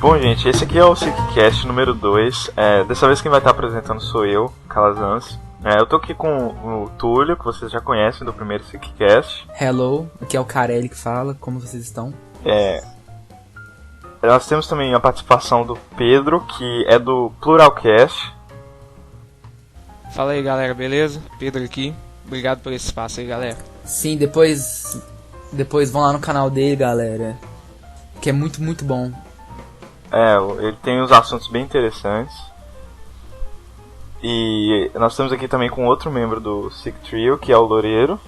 Bom, gente, esse aqui é o SICCast número 2. Dessa vez quem vai estar apresentando sou eu, Calazans. Eu tô aqui com o Túlio, que vocês já conhecem do primeiro SICCast. Hello, aqui é o Carelli que fala, como vocês estão? Nós temos também a participação do Pedro, que é do Pluralcast. Fala aí, galera, beleza? Pedro aqui. Obrigado por esse espaço aí, galera. Sim, depois vão lá no canal dele, galera, que é muito, muito bom. Ele tem uns assuntos bem interessantes. E nós estamos aqui também com outro membro do SIC Trio, que é o Loureiro.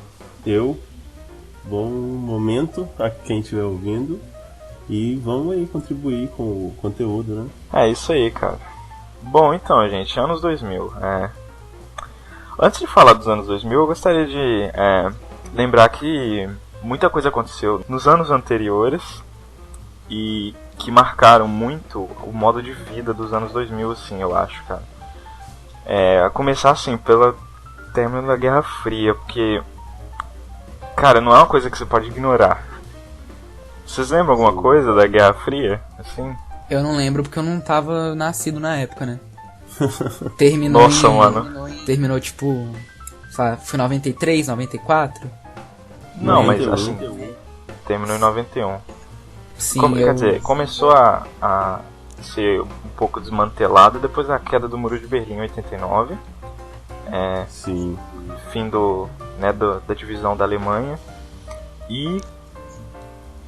Bom momento a quem estiver ouvindo. E vamos aí contribuir com o conteúdo, né? É isso aí, cara. Bom, então, gente, anos 2000. Antes de falar dos anos 2000, eu gostaria de lembrar que muita coisa aconteceu nos anos anteriores e que marcaram muito o modo de vida dos anos 2000, assim, eu acho, cara. A começar, assim, pelo término da Guerra Fria, porque, cara, não é uma coisa que você pode ignorar. Vocês lembram alguma coisa da Guerra Fria, assim? Eu não lembro porque eu não tava nascido na época, né? Terminou Nossa, mano. Terminou, tipo, foi 93, 94? Não, mas, assim, terminou em 91. Sim, Quer dizer, começou a ser um pouco desmantelado depois da queda do Muro de Berlim em 89. Sim. Fim da divisão da Alemanha. E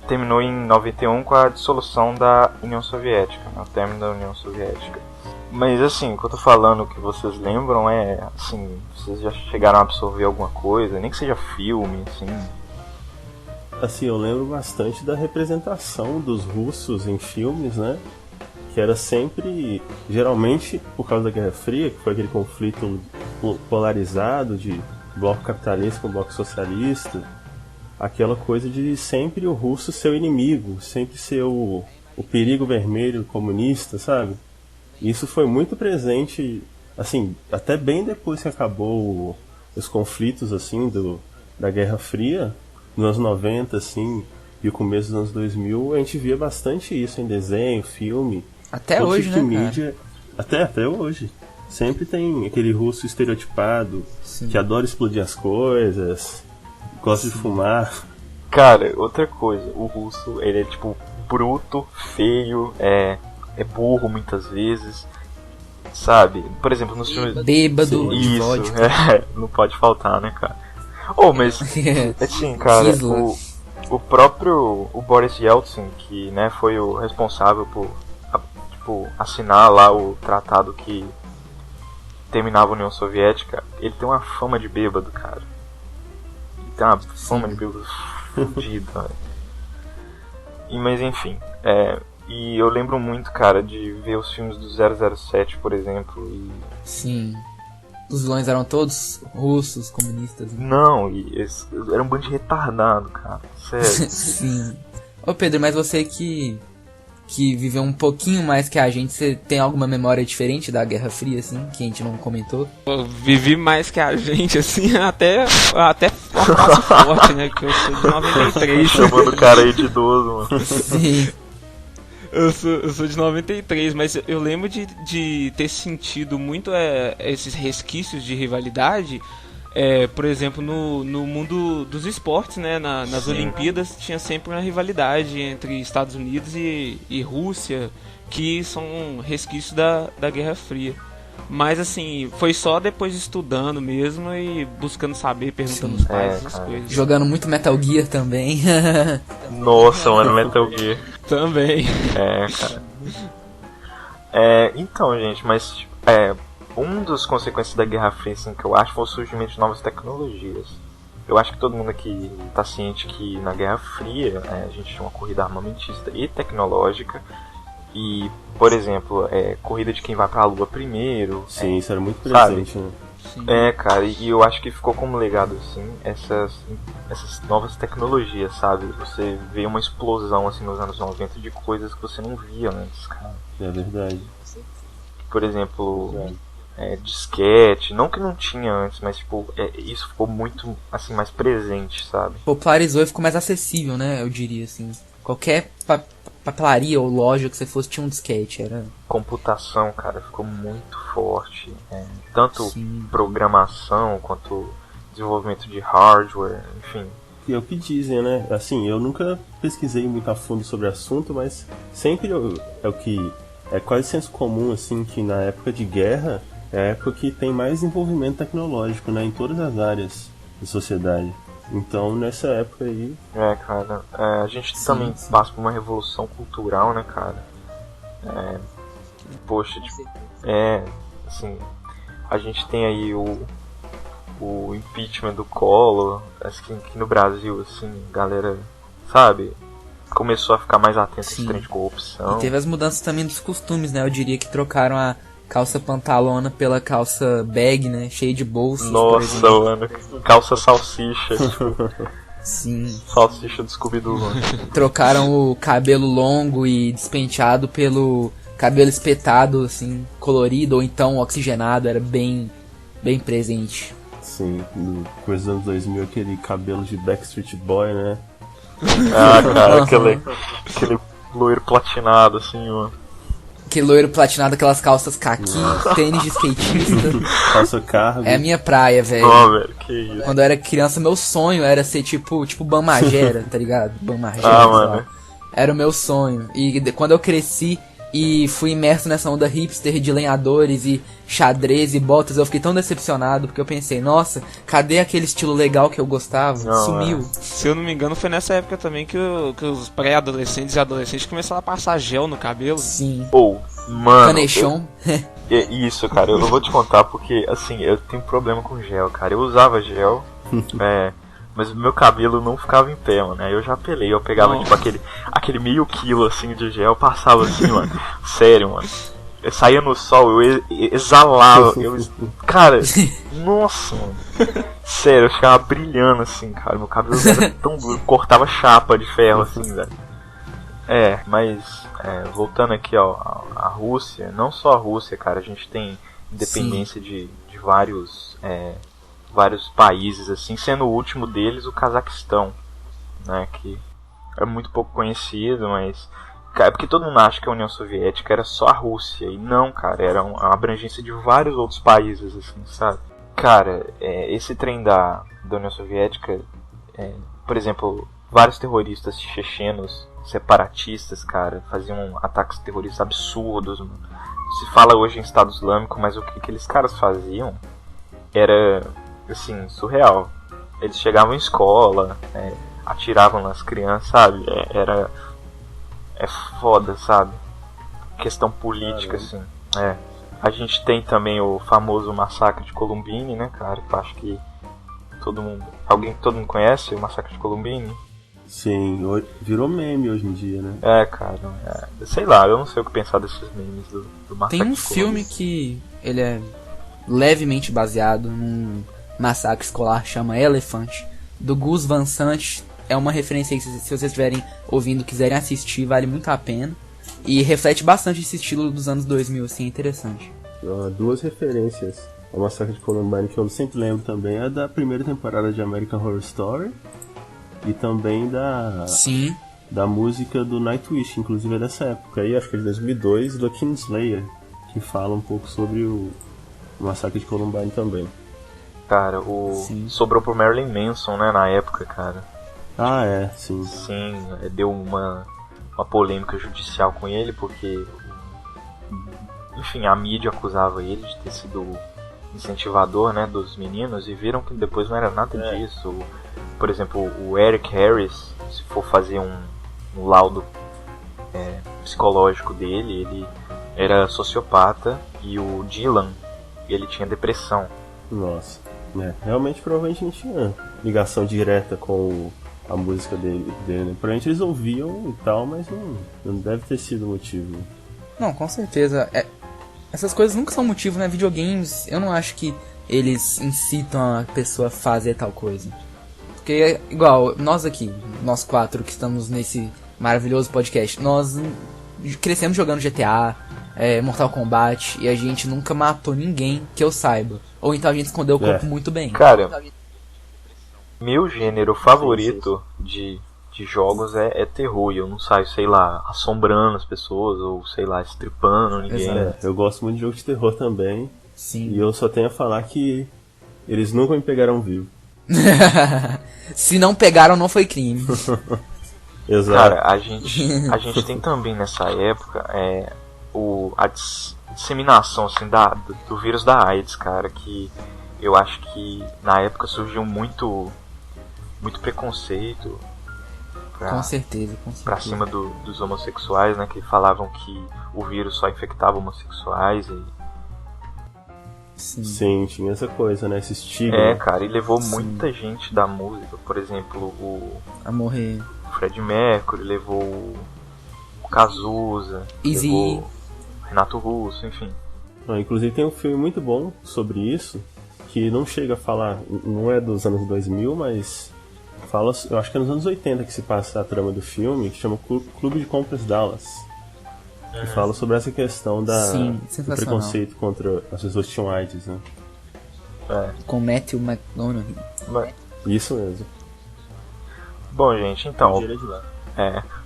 terminou em 91 com a dissolução da União Soviética, o término da União Soviética. Mas assim, o que eu tô falando, que vocês lembram assim, vocês já chegaram a absorver alguma coisa, nem que seja filme, assim. Assim, eu lembro bastante da representação dos russos em filmes, né? Que era sempre, geralmente, por causa da Guerra Fria, que foi aquele conflito polarizado de bloco capitalista com bloco socialista, aquela coisa de sempre o russo ser o inimigo, sempre ser o perigo vermelho comunista, sabe? Isso foi muito presente, assim, até bem depois que acabou os conflitos, assim, da Guerra Fria, nos anos 90, assim, e o começo dos anos 2000, a gente via bastante isso em desenho, filme. Até hoje, tipo né, mídia, até hoje. Sempre tem aquele russo estereotipado, Sim. que adora explodir as coisas, gosta de fumar. Cara, outra coisa, o russo, ele é tipo bruto, feio, é burro muitas vezes, sabe? Por exemplo, nos filmes... Bêbado, de Isso, vodka. não pode faltar, né, cara? Mas, assim, cara, o próprio Boris Yeltsin, que, né, foi o responsável por, assinar lá o tratado que terminava a União Soviética, ele tem uma fama de bêbado, cara. Ele tem uma fama de bêbado fudida. Mas, enfim, e eu lembro muito, cara, de ver os filmes do 007, por exemplo. Sim. Os vilões eram todos russos, comunistas. Né? Não, era um bando de retardado, cara. Sério. Sim. Ô Pedro, mas você que viveu um pouquinho mais que a gente, você tem alguma memória diferente da Guerra Fria, assim, que a gente não comentou? Eu vivi mais que a gente, assim, até forte, né? Que eu sou de 93. Chamando o cara aí de idoso, mano. Sim. Eu sou de 93, mas eu lembro de ter sentido muito esses resquícios de rivalidade, por exemplo, no mundo dos esportes, né? Nas Olimpíadas tinha sempre uma rivalidade entre Estados Unidos e Rússia, que são resquícios da Guerra Fria. Mas assim, foi só depois estudando mesmo e buscando saber, perguntando aos pais, essas coisas. Jogando muito Metal Gear também. Nossa, mano, Metal Gear. Também. Cara. Então, gente, mas uma das consequências da Guerra Fria, assim, que eu acho, foi o surgimento de novas tecnologias. Eu acho que todo mundo aqui tá ciente que na Guerra Fria a gente tinha uma corrida armamentista e tecnológica. E, por exemplo, corrida de quem vai pra Lua primeiro. Sim, isso era muito presente, sabe? né? Sim. Cara, e eu acho que ficou como legado, assim, essas novas tecnologias, sabe? Você vê uma explosão, assim, nos anos 90 de coisas que você não via antes, cara. É verdade. Por exemplo, disquete, não que não tinha antes, mas, tipo, isso ficou muito, assim, mais presente, sabe? Popularizou e ficou mais acessível, né? Eu diria, assim. Qualquer papelaria ou loja que você fosse, tinha um disquete. Era... Computação, cara, ficou muito forte. Tanto Sim. programação quanto desenvolvimento de hardware, enfim. E é o que dizem, né? Assim, eu nunca pesquisei muito a fundo sobre o assunto, mas sempre é o que é quase senso comum, assim, que na época de guerra é a época que tem mais desenvolvimento tecnológico, né? Em todas as áreas da sociedade. Então, nessa época aí... Cara, a gente Sim, também sim. passa por uma revolução cultural, né, cara? Poxa, tipo, assim, a gente tem aí o impeachment do Collor, assim, que no Brasil, assim, galera, sabe, começou a ficar mais atenta a esse Sim. trem de corrupção. E teve as mudanças também dos costumes, né? Eu diria que trocaram a calça pantalona pela calça bag, né? Cheia de bolsos, por Nossa, exemplo. mano, calça salsicha, tipo, Sim. salsicha do Scooby-Doo, mano. Trocaram o cabelo longo e despenteado pelo cabelo espetado, assim, colorido ou então oxigenado. Era bem presente. Sim, no coisa dos anos 2000, aquele cabelo de Backstreet Boy, né? Ah, cara, Uhum. aquele loiro platinado, assim, mano. Aquele loiro platinado, aquelas calças caqui, tênis de skatista. Calça cargo. É a minha praia, velho. Ó, velho, que isso. Quando eu era criança, meu sonho era ser tipo Bam Margera, tá ligado? Bam Margera, Ah, sei mano. lá. Era o meu sonho. E quando eu cresci e fui imerso nessa onda hipster de lenhadores e xadrez e botas, eu fiquei tão decepcionado, porque eu pensei, nossa, cadê aquele estilo legal que eu gostava? Não, Sumiu. Se eu não me engano, foi nessa época também que os pré-adolescentes e adolescentes começaram a passar gel no cabelo. Sim. Ou, mano. Canechon. Isso, cara, eu vou te contar porque, assim, eu tenho problema com gel, cara. Eu usava gel, mas o meu cabelo não ficava em pé, mano. Aí eu já apelei, eu pegava, tipo, aquele meio quilo, assim, de gel, passava assim, mano. Sério, mano. Eu saía no sol, eu exalava, cara, nossa, mano. Sério, eu ficava brilhando, assim, cara. Meu cabelo era tão duro, cortava chapa de ferro, assim, velho. Mas voltando aqui, ó, a Rússia, não só a Rússia, cara, a gente tem independência de vários países, assim, sendo o último deles o Cazaquistão, né, que é muito pouco conhecido, mas é porque todo mundo acha que a União Soviética era só a Rússia, e não, cara, era uma abrangência de vários outros países, assim, sabe? Cara, esse trem da União Soviética, por exemplo, vários terroristas chechenos separatistas, cara, faziam ataques terroristas absurdos, mano. Se fala hoje em Estado Islâmico, mas o que aqueles caras faziam era, assim, surreal. Eles chegavam em escola, atiravam nas crianças, sabe? É foda, sabe? Questão política, assim. A gente tem também o famoso massacre de Columbine, né, cara? Que eu acho que todo mundo conhece o massacre de Columbine. Sim, virou meme hoje em dia, né? Cara, sei lá, eu não sei o que pensar desses memes do massacre Tem um de Columbine. filme que ele é levemente baseado num massacre escolar, chama Elephant, do Gus Van Sant. É uma referência aí, se vocês estiverem ouvindo, quiserem assistir, vale muito a pena. E reflete bastante esse estilo dos anos 2000, assim, é interessante. Duas referências ao Massacre de Columbine que eu sempre lembro também é da primeira temporada de American Horror Story e também Sim. da música do Nightwish, inclusive é dessa época aí, acho que é de 2002, do Kingslayer, que fala um pouco sobre o Massacre de Columbine também. Cara, sobrou pro Marilyn Manson, né, na época, cara. Sim. Sim, deu uma polêmica judicial com ele, porque, enfim, a mídia acusava ele de ter sido incentivador, né, dos meninos, e viram que depois não era nada disso. Por exemplo, o Eric Harris, se for fazer um laudo psicológico dele, ele era sociopata, e o Dylan, ele tinha depressão. Nossa, realmente provavelmente não tinha ligação direta com a música dele, né? Provavelmente eles ouviam e tal, mas não deve ter sido o motivo. Não, com certeza. Essas coisas nunca são motivo, né? Videogames, eu não acho que eles incitam a pessoa a fazer tal coisa. Porque, igual, nós aqui, nós quatro que estamos nesse maravilhoso podcast, nós crescemos jogando GTA, Mortal Kombat, e a gente nunca matou ninguém que eu saiba. Ou então a gente escondeu o corpo muito bem. Cara, meu gênero favorito de de jogos é terror, e eu não saio, sei lá, assombrando as pessoas, ou sei lá, estripando ninguém. Exato. Eu gosto muito de jogo de terror também. Sim. E eu só tenho a falar que eles nunca me pegaram vivo. Se não pegaram, não foi crime. Exato. Cara, a gente tem também nessa época a disseminação assim, do vírus da AIDS, cara, que eu acho que na época surgiu muito preconceito Com certeza. pra cima dos homossexuais, né, que falavam que o vírus só infectava homossexuais Sim, tinha essa coisa, né? Esse estigma. cara, e levou muita gente da música, por exemplo, A morrer. o Freddie Mercury, levou o Cazuza, Easy. levou o Renato Russo, enfim. Inclusive tem um filme muito bom sobre isso, que não chega a falar, não é dos anos 2000, mas fala, eu acho que é nos anos 80 que se passa a trama do filme, que chama Clube de Compras Dallas. Que fala sobre essa questão do preconceito contra as pessoas que tinham AIDS, né? Com Matthew McConaughey. Isso mesmo. Bom, gente, então,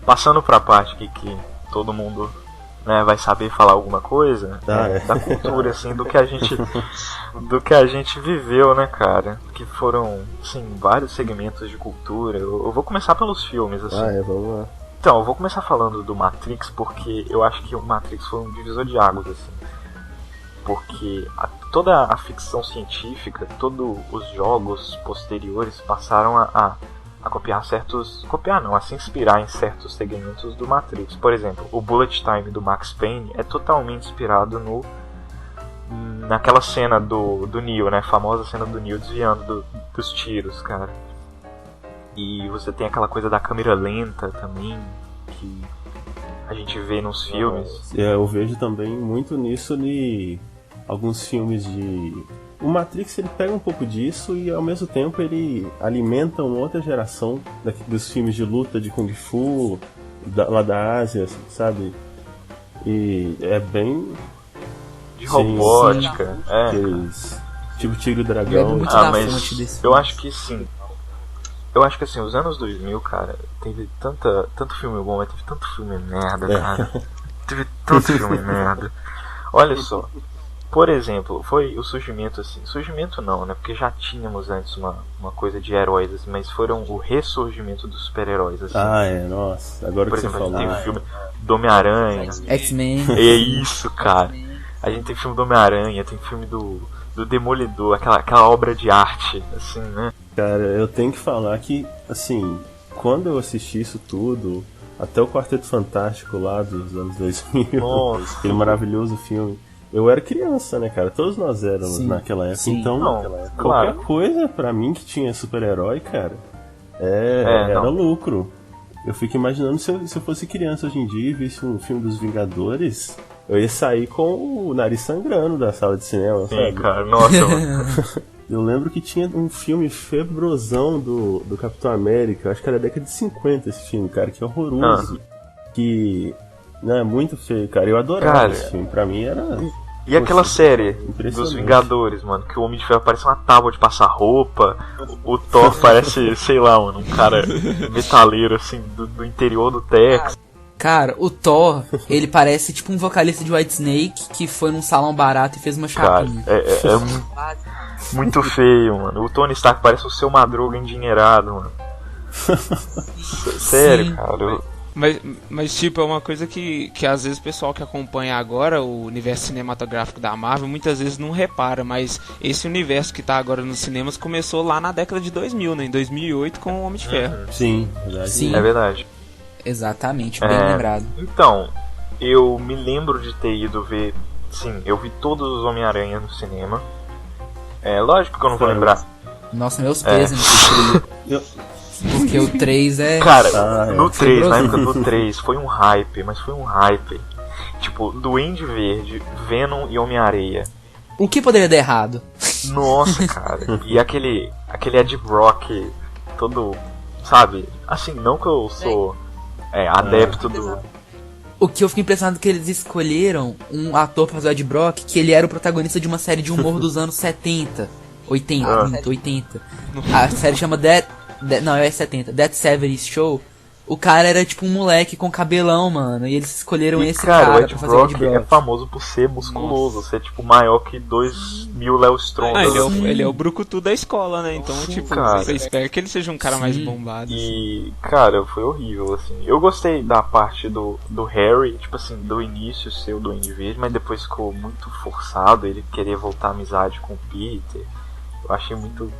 passando pra parte que todo mundo, né, vai saber falar alguma coisa, da cultura, assim, do que a gente viveu, né, cara? Que foram, assim, vários segmentos de cultura. Eu vou começar pelos filmes, assim. Vamos lá. Então, eu vou começar falando do Matrix, porque eu acho que o Matrix foi um divisor de águas, assim. Porque toda a ficção científica, todos os jogos posteriores passaram a copiar a se inspirar em certos segmentos do Matrix. Por exemplo, o Bullet Time do Max Payne é totalmente inspirado naquela cena do Neo, né? A famosa cena do Neo desviando dos tiros, cara. E você tem aquela coisa da câmera lenta também, que a gente vê nos filmes. Eu vejo também muito nisso de alguns filmes de... O Matrix, ele pega um pouco disso e ao mesmo tempo ele alimenta uma outra geração dos filmes de luta de Kung Fu, lá da Ásia, sabe? E é bem... De robótica. Aqueles, tipo Tigre e Dragão. Mas eu acho que sim. Eu acho que assim, os anos 2000, cara, teve tanto filme bom, mas teve tanto filme merda, cara. Teve tanto filme merda. Olha só, por exemplo, foi o surgimento, assim, surgimento não, né, porque já tínhamos antes uma coisa de heróis, assim, mas foram o ressurgimento dos super-heróis, assim. Nossa, agora por que exemplo, você falou. A gente tem o filme do Homem-Aranha. X-Men. É isso, cara. A gente tem filme do Homem-Aranha, tem filme do Demolidor, aquela obra de arte, assim, né? Cara, eu tenho que falar que, assim, quando eu assisti isso tudo, até o Quarteto Fantástico lá dos anos 2000, aquele maravilhoso filme, eu era criança, né, cara? Todos nós éramos naquela época. Então, qualquer coisa pra mim que tinha super-herói, cara, era lucro. Eu fico imaginando se eu fosse criança hoje em dia e visse um filme dos Vingadores, eu ia sair com o nariz sangrando da sala de cinema, sabe? Cara, nossa, mano. Eu lembro que tinha um filme febrosão do Capitão América, acho que era da década de 50 esse filme, cara, que é horroroso. Que, né, muito feio, cara. Eu adorava esse filme, pra mim era... E aquela série dos Vingadores, mano, que o Homem de Ferro parece uma tábua de passar roupa, o Thor parece, sei lá, mano, um cara metaleiro, assim, do interior do Texas. Cara, o Thor, ele parece tipo um vocalista de Whitesnake que foi num salão barato e fez uma chapinha. Cara, é muito feio, mano. O Tony Stark parece o Seu Madruga endinheirado, mano. Sério, sim, cara. Mas tipo, é uma coisa que às vezes o pessoal que acompanha agora o universo cinematográfico da Marvel muitas vezes não repara, mas esse universo que tá agora nos cinemas começou lá na década de 2000, né? Em 2008 com o Homem de Ferro. Sim, verdade. Sim. É verdade. Exatamente, bem lembrado. Então, eu me lembro de ter ido ver... Sim, eu vi todos os Homem-Aranha no cinema. É lógico que eu não vou lembrar. Nossa, meus pesos porque o 3 é... Cara, no 3, na época do 3, foi um hype, mas foi um hype. Tipo, Duende Verde, Venom e Homem-Areia. O que poderia dar errado? Nossa, cara. E aquele Ed Brock todo, sabe? Assim, não que eu sou adepto do... O que eu fiquei impressionado é que eles escolheram um ator pra fazer o Ed Brock, que ele era o protagonista de uma série de humor dos anos 70. 80. A série chama Dead 70 Show, o cara era tipo um moleque com cabelão, mano. E eles escolheram E, esse cara, o cara Ed pra fazer o Ed Brock é Brock. famoso por ser musculoso, ser tipo maior que 2000 Léo Stronda. Ele é o brucutu da escola, né? Então, Sim, tipo, cara. você espera que ele seja um cara mais bombado. Assim. E, cara, foi horrível, assim. Eu gostei da parte do Harry, tipo assim, do início ser o Duende Verde, mas depois ficou muito forçado ele querer voltar à amizade com o Peter. Eu achei muito,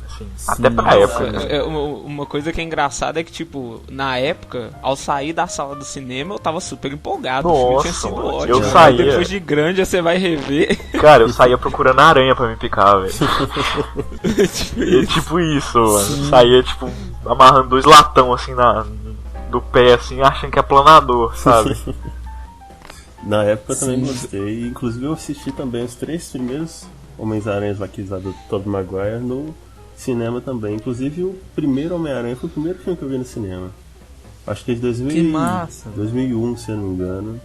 assim, até pra época, né? Uma coisa que é engraçada é que, tipo, na época, ao sair da sala do cinema, eu tava super empolgado. O filme tinha sido mano, ótimo. eu saía... Depois de grande, você vai rever. Cara, eu saía procurando aranha pra me picar, velho. Tipo Tipo isso, mano. Saía, tipo, amarrando 2 latão, assim, do pé, assim, achando que é planador, sabe? Na época eu também gostei. Inclusive eu assisti também os 3 primeiros Homens-Aranhas lá que usaram do Tobey Maguire no cinema também. Inclusive o primeiro Homem-Aranha foi o primeiro filme que eu vi no cinema. Acho que é de 2001, se eu não me engano.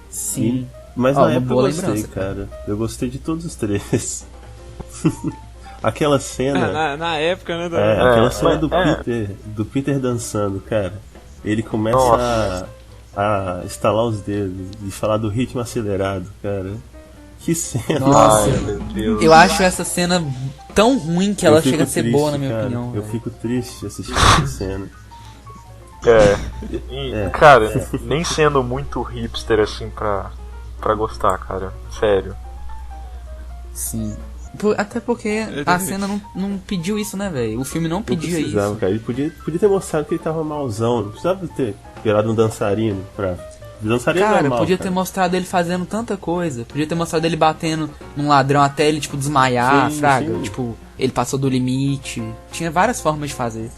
Sim. Mas na época eu gostei, lembrança, cara. Eu gostei de todos os 3. Aquela cena... na época, né? aquela cena do Peter dançando, cara. Ele começa a estalar os dedos e falar do ritmo acelerado, cara. Que cena. Nossa, Ai, meu Deus. eu acho essa cena tão ruim que ela Eu fico chega a ser triste, boa, na minha cara. opinião. Eu velho. fico triste assistindo essa cena. Cara, nem sendo muito hipster, assim, pra gostar, cara. Sério. Sim. Até porque a cena não pediu isso, né, velho? O filme não Não pedia precisava, isso. cara. Ele podia ter mostrado que ele tava malzão. Não precisava ter virado um dançarino pra... Dançarino Cara, normal, podia ter mostrado ele fazendo tanta coisa. Podia ter mostrado ele batendo num ladrão até ele, tipo, desmaiar, Sim, fraga. sim. Tipo, ele passou do limite. Tinha várias formas de fazer.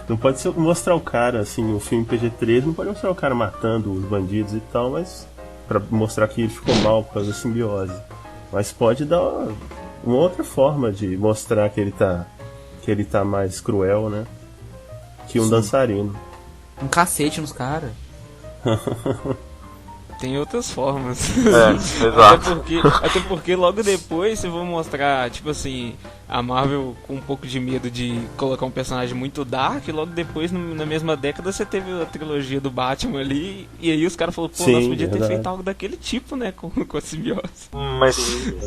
Não pode mostrar o cara, assim, o filme PG-13, não pode mostrar o cara matando os bandidos e tal, mas... Pra mostrar que ele ficou mal por causa da simbiose. Mas pode dar uma outra forma de mostrar que ele tá mais cruel, né? Que um dançarino. Um cacete nos caras. Tem outras formas. Exato. Até porque logo depois você vai mostrar, tipo assim, a Marvel com um pouco de medo de colocar um personagem muito dark, e logo depois, na mesma década, você teve a trilogia do Batman ali, e aí os caras falaram, pô, nós podíamos ter feito algo daquele tipo, né, com a simbiose. Mas,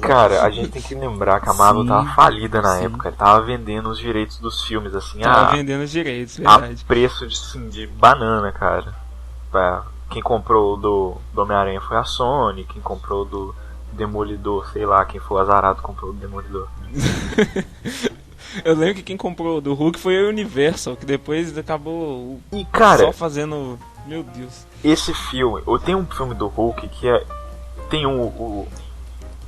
cara, a gente tem que lembrar que a Marvel tava falida na época. Ele tava vendendo os direitos dos filmes, assim, Tava vendendo os direitos, a verdade. preço de banana, cara. Quem comprou do Homem-Aranha foi a Sony, quem comprou do Demolidor, sei lá, quem foi o azarado comprou do Demolidor. Eu lembro que quem comprou do Hulk foi a Universal, que depois acabou E, cara, só fazendo... Meu Deus. esse filme, tem um filme do Hulk que tem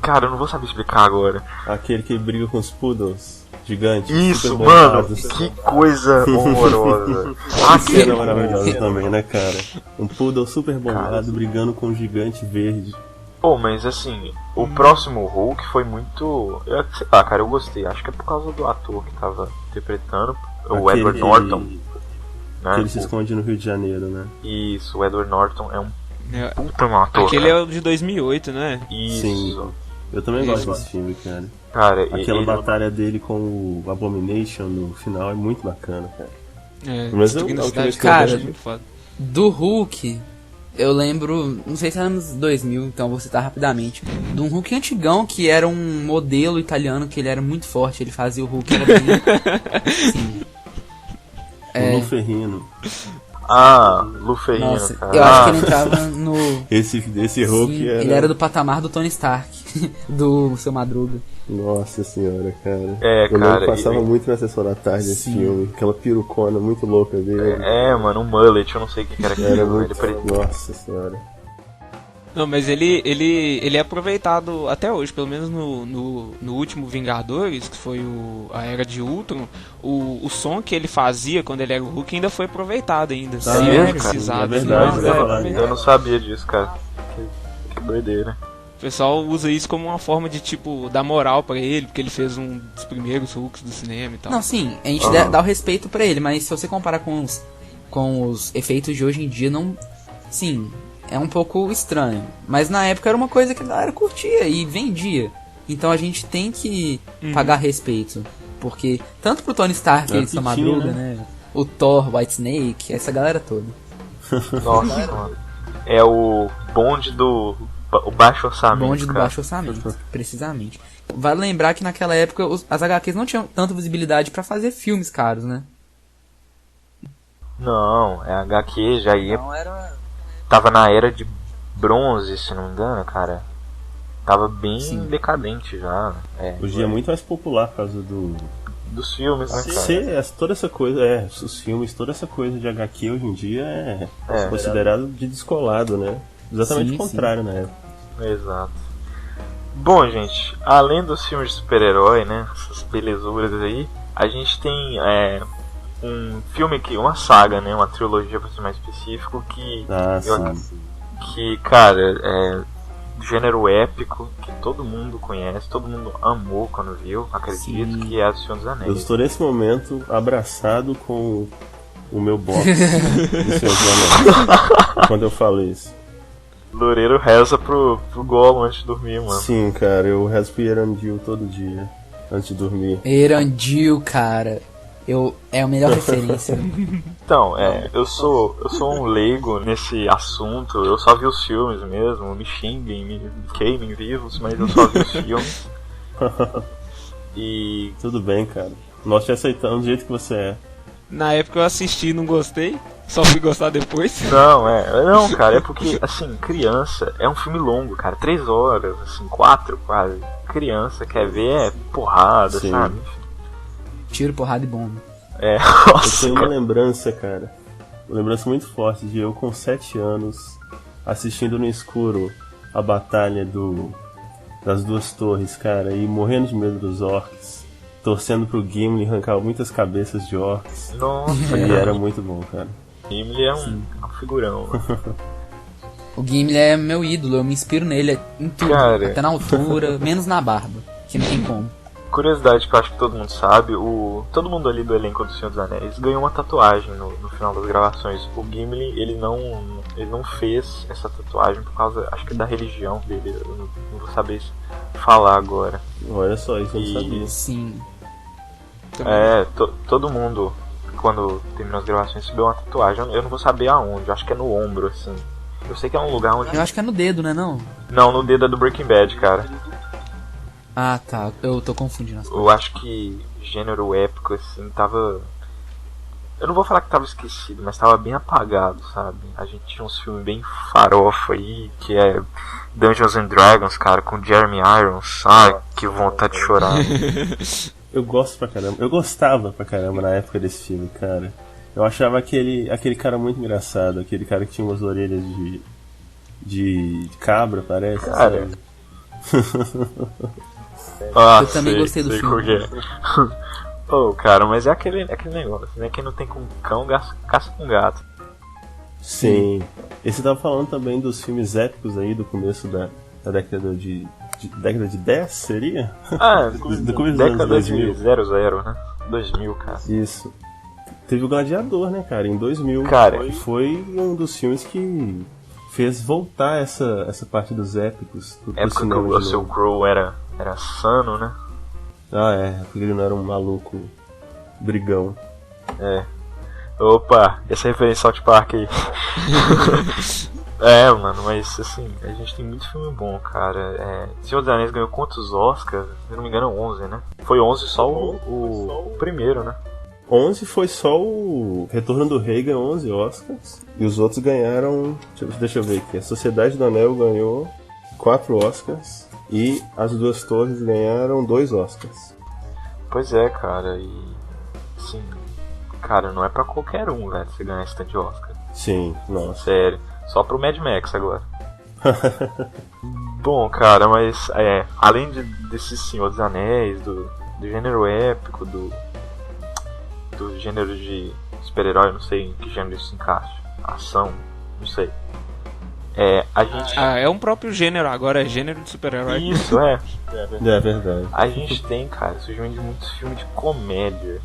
cara, eu não vou saber explicar agora. Aquele que briga com os poodles gigantes. Isso, super mano, bombados. que coisa horrorosa. Que cena maravilhosa também, né, cara? Um poodle super bombado brigando com um gigante verde. Pô, mas assim, o próximo Hulk foi muito... sei lá, cara, eu gostei. Acho que é por causa do ator que tava interpretando, o Edward Norton. Né? Que ele se esconde no Rio de Janeiro, né? Isso, o Edward Norton é um puta ator. Aquele cara. é o de 2008, né? Isso. Sim. Eu também gosto desse filme, cara. Cara, Aquela batalha dele com o Abomination no final é muito bacana, cara. Mas cara, muito foda. Do Hulk, eu lembro, não sei se era nos 2000, então vou citar rapidamente, de um Hulk antigão que era um modelo italiano que ele era muito forte, ele fazia o Hulk, era bem... Sim. O Lu Ferrino. Lu Ferrino, Nossa, cara. eu acho que ele entrava no... Esse Hulk Sim, era... ele era do patamar do Tony Stark, do Seu Madruga. Nossa senhora, cara. Eu lembro que passava muito na sessão da tarde esse filme. Aquela perucona muito louca dele. Mano, um mullet, eu não sei o que era aquilo. Era muito... Nossa senhora. Não, mas ele é aproveitado até hoje, pelo menos no último Vingadores, que foi a Era de Ultron, o som que ele fazia quando ele era o Hulk ainda foi aproveitado ainda. É verdade, eu não sabia disso, cara. Que doideira. O pessoal usa isso como uma forma de, tipo, dar moral pra ele, porque ele fez um dos primeiros Hulks do cinema e tal. Não, sim, a gente dá o respeito pra ele, mas se você comparar com os efeitos de hoje em dia, não... Sim, é um pouco estranho. Mas na época era uma coisa que a galera curtia e vendia. Então a gente tem que pagar respeito. Porque, tanto pro Tony Stark e Sua Madruga, né? o Thor, White Snake, essa galera toda. Nossa, mano. É o bonde do o baixo orçamento. Bonde do cara. baixo orçamento, precisamente. Vale lembrar que naquela época as HQs não tinham tanta visibilidade pra fazer filmes caros, né? Não, é HQ já ia. Então era... Tava na era de bronze, se não me engano, cara. Tava bem Sim. decadente já. Hoje é muito mais popular por causa dos filmes, né, cara? toda essa coisa, os filmes, toda essa coisa de HQ hoje em dia é considerado de descolado, né? Exatamente Sim, o contrário, né? Exato. Bom, gente, além dos filmes de super-herói, né? Essas belezuras aí, a gente tem um filme que. Uma saga, né? Uma trilogia, pra ser mais específico, que. Que, cara, é gênero épico que todo mundo conhece, todo mundo amou quando viu, acredito, Sim. que é O Senhor dos Anéis. Eu estou nesse momento abraçado com o meu box do Senhor dos Anéis quando eu falo isso. Loureiro reza pro Gollum antes de dormir, mano. Sim, cara, eu rezo pro Erandil todo dia antes de dormir. Erandil, cara. É a melhor referência. Então, eu sou um leigo nesse assunto, eu só vi os filmes mesmo, me xinguem, me queimem vivos, mas eu só vi os filmes. E... Tudo bem, cara. Nós te aceitamos do jeito que você é. Na época eu assisti e não gostei, só fui gostar depois. Não, cara, é porque, assim, criança é um filme longo, cara, 3 horas, assim, 4 quase. Criança quer ver porrada, Sim. sabe? Tiro, porrada e bomba. Eu Nossa, tenho uma cara. lembrança, cara. Uma lembrança muito forte de eu com 7 anos assistindo no escuro a batalha das duas torres, cara, e morrendo de medo dos orcs, torcendo pro Gimli arrancar muitas cabeças de orcs. Nossa, E cara. era muito bom, cara. Gimli é um figurão. O Gimli é meu ídolo, eu me inspiro nele em tudo. Cara. Até na altura, menos na barba, que não tem como. Curiosidade que eu acho que todo mundo sabe, todo mundo ali do elenco do Senhor dos Anéis ganhou uma tatuagem no final das gravações. O Gimli, ele não fez essa tatuagem por causa, acho que da religião dele, eu não vou saber falar agora. Olha só, isso eu não E- sabia. Sim. Todo mundo, quando terminou as gravações, recebeu uma tatuagem. Eu não vou saber aonde, eu acho que é no ombro, assim. Eu sei que é um lugar onde... Eu acho que é no dedo, né não? Não, no dedo é do Breaking Bad, cara. Ah, tá. Eu tô confundindo as coisas. Eu acho que gênero épico, assim, tava... Eu não vou falar que tava esquecido, mas tava bem apagado, sabe? A gente tinha uns filmes bem farofa aí, que é Dungeons and Dragons, cara, com Jeremy Irons. Ai, que vontade de chorar. Eu gosto pra caramba. Eu gostava pra caramba na época desse filme, cara. Eu achava aquele cara muito engraçado, aquele cara que tinha umas orelhas de cabra, parece. Cara. sabe? Ah, Eu também gostei do filme. Pô, cara, mas é aquele negócio, né? Quem não tem com cão, caça com gato. Sim. E você tava falando também dos filmes épicos aí do começo da década década de 10, seria? Ah, Do começo dos anos década 2000. de 00, né? 2000, cara. Isso. Teve o Gladiador, né, cara, em 2000. Cara. Foi um dos filmes que fez voltar essa parte dos épicos pro Época que cinema o de Russell novo. Crowe era sano, né? Ah, é, porque ele não era um maluco brigão. É. Opa, essa referência ao South Park aí. Mano, mas assim, a gente tem muito filme bom, cara. Senhor dos Anéis ganhou quantos Oscars? Se não me engano, 11, né? Foi 11 só o primeiro, né? 11 foi só o Retorno do Rei, ganhou 11 Oscars. E os outros ganharam... Deixa eu ver aqui. A Sociedade do Anel ganhou 4 Oscars. E As Duas Torres ganharam 2 Oscars. Pois é, cara, e assim, cara, não é pra qualquer um, velho, você ganhar esse tanto de Oscar. Sim, nossa. Sério, só pro Mad Max agora. Bom, cara, mas além desse Senhor dos Anéis, do gênero épico, do gênero de super-herói, não sei em que gênero isso se encaixa, ação, não sei. A gente... É um próprio gênero, agora é gênero de super-herói. Isso, É verdade. A gente tem, cara, surgimento de muitos filmes de comédia.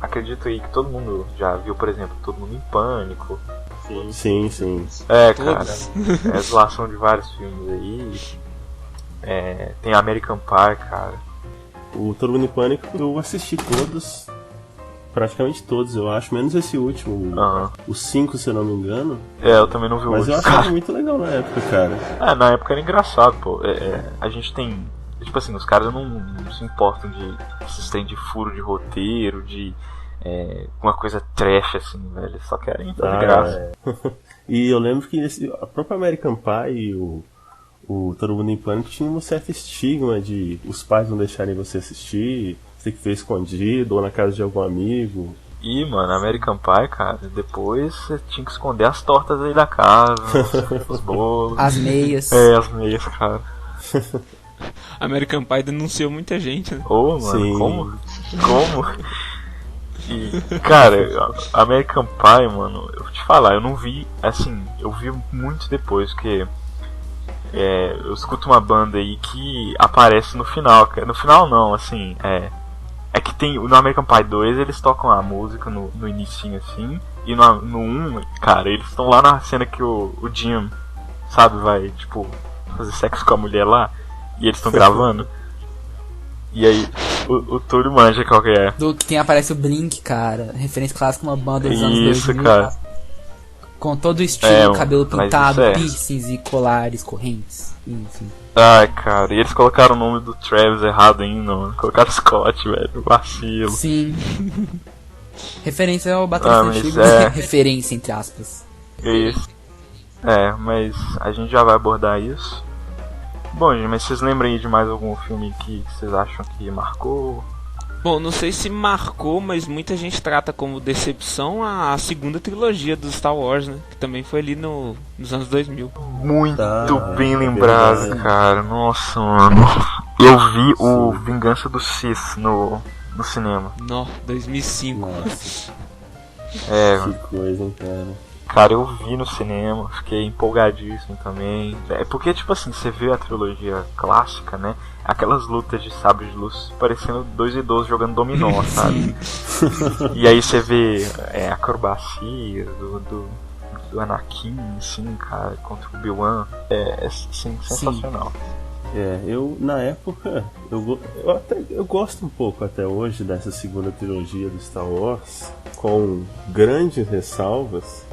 Acredito aí que todo mundo já viu, por exemplo, Todo Mundo em Pânico. Sim, sim. Cara, é a zoação de vários filmes aí. Tem American Pie, cara. O Todo Mundo em Pânico eu assisti todos. praticamente todos, eu acho, menos esse último, Aham. o 5, se eu não me engano. Eu também não vi o Mas eu último. achava muito legal na época, cara. Na época era engraçado, pô. A gente tem. Tipo assim, os caras não se importam de esses trem de furo de roteiro, de uma coisa trash, assim, velho. Eles só querem fazer graça. E eu lembro que a própria American Pie e o Todo Mundo em Pânico tinha um certo estigma de os pais não deixarem você assistir, você tem que ver escondido ou na casa de algum amigo. E, mano, American Pie, cara, depois você tinha que esconder as tortas aí da casa, os bolos. As meias. As meias, cara. American Pie denunciou muita gente, né? Ô, mano, Sim. Como? E, cara, American Pie, mano, eu vou te falar, eu não vi, assim, eu vi muito depois, porque eu escuto uma banda aí que aparece no final, no final não, assim, é que tem, no American Pie 2 eles tocam a música no inicinho, assim, e no 1, cara, eles estão lá na cena que o Jim, sabe, vai, tipo, fazer sexo com a mulher lá, e eles estão gravando. E aí, o Túlio manja qual que é. Do que aparece o Blink, cara. Referência clássica, uma banda dos anos Isso, 2000. cara. Com todo o estilo, cabelo mas pintado, isso piercings e colares, correntes, enfim. Ai, cara, e eles colocaram o nome do Travis errado ainda, mano. Colocaram Scott, velho, vacilo. Sim. Referência ao baterista mas antigo. Referência, entre aspas. Isso. Mas a gente já vai abordar isso. Bom, gente, mas vocês lembram aí de mais algum filme que vocês acham que marcou? Bom, não sei se marcou, mas muita gente trata como decepção a segunda trilogia do Star Wars, né? Que também foi ali nos anos 2000. Muito bem lembrado, verdade. cara. Nossa, mano. Eu vi o Vingança do Sith no cinema. Nó, 2005. Nossa, É, que coisa, hein, cara. cara, eu vi no cinema, fiquei empolgadíssimo também. É porque, tipo assim, você vê a trilogia clássica, né? Aquelas lutas de sabre de luz parecendo dois idosos jogando dominó, sabe? E aí você vê acrobacia do Anakin, assim, cara, contra o Obi-Wan. Assim, sensacional. Eu, na época, eu gosto um pouco até hoje dessa segunda trilogia do Star Wars, com grandes ressalvas,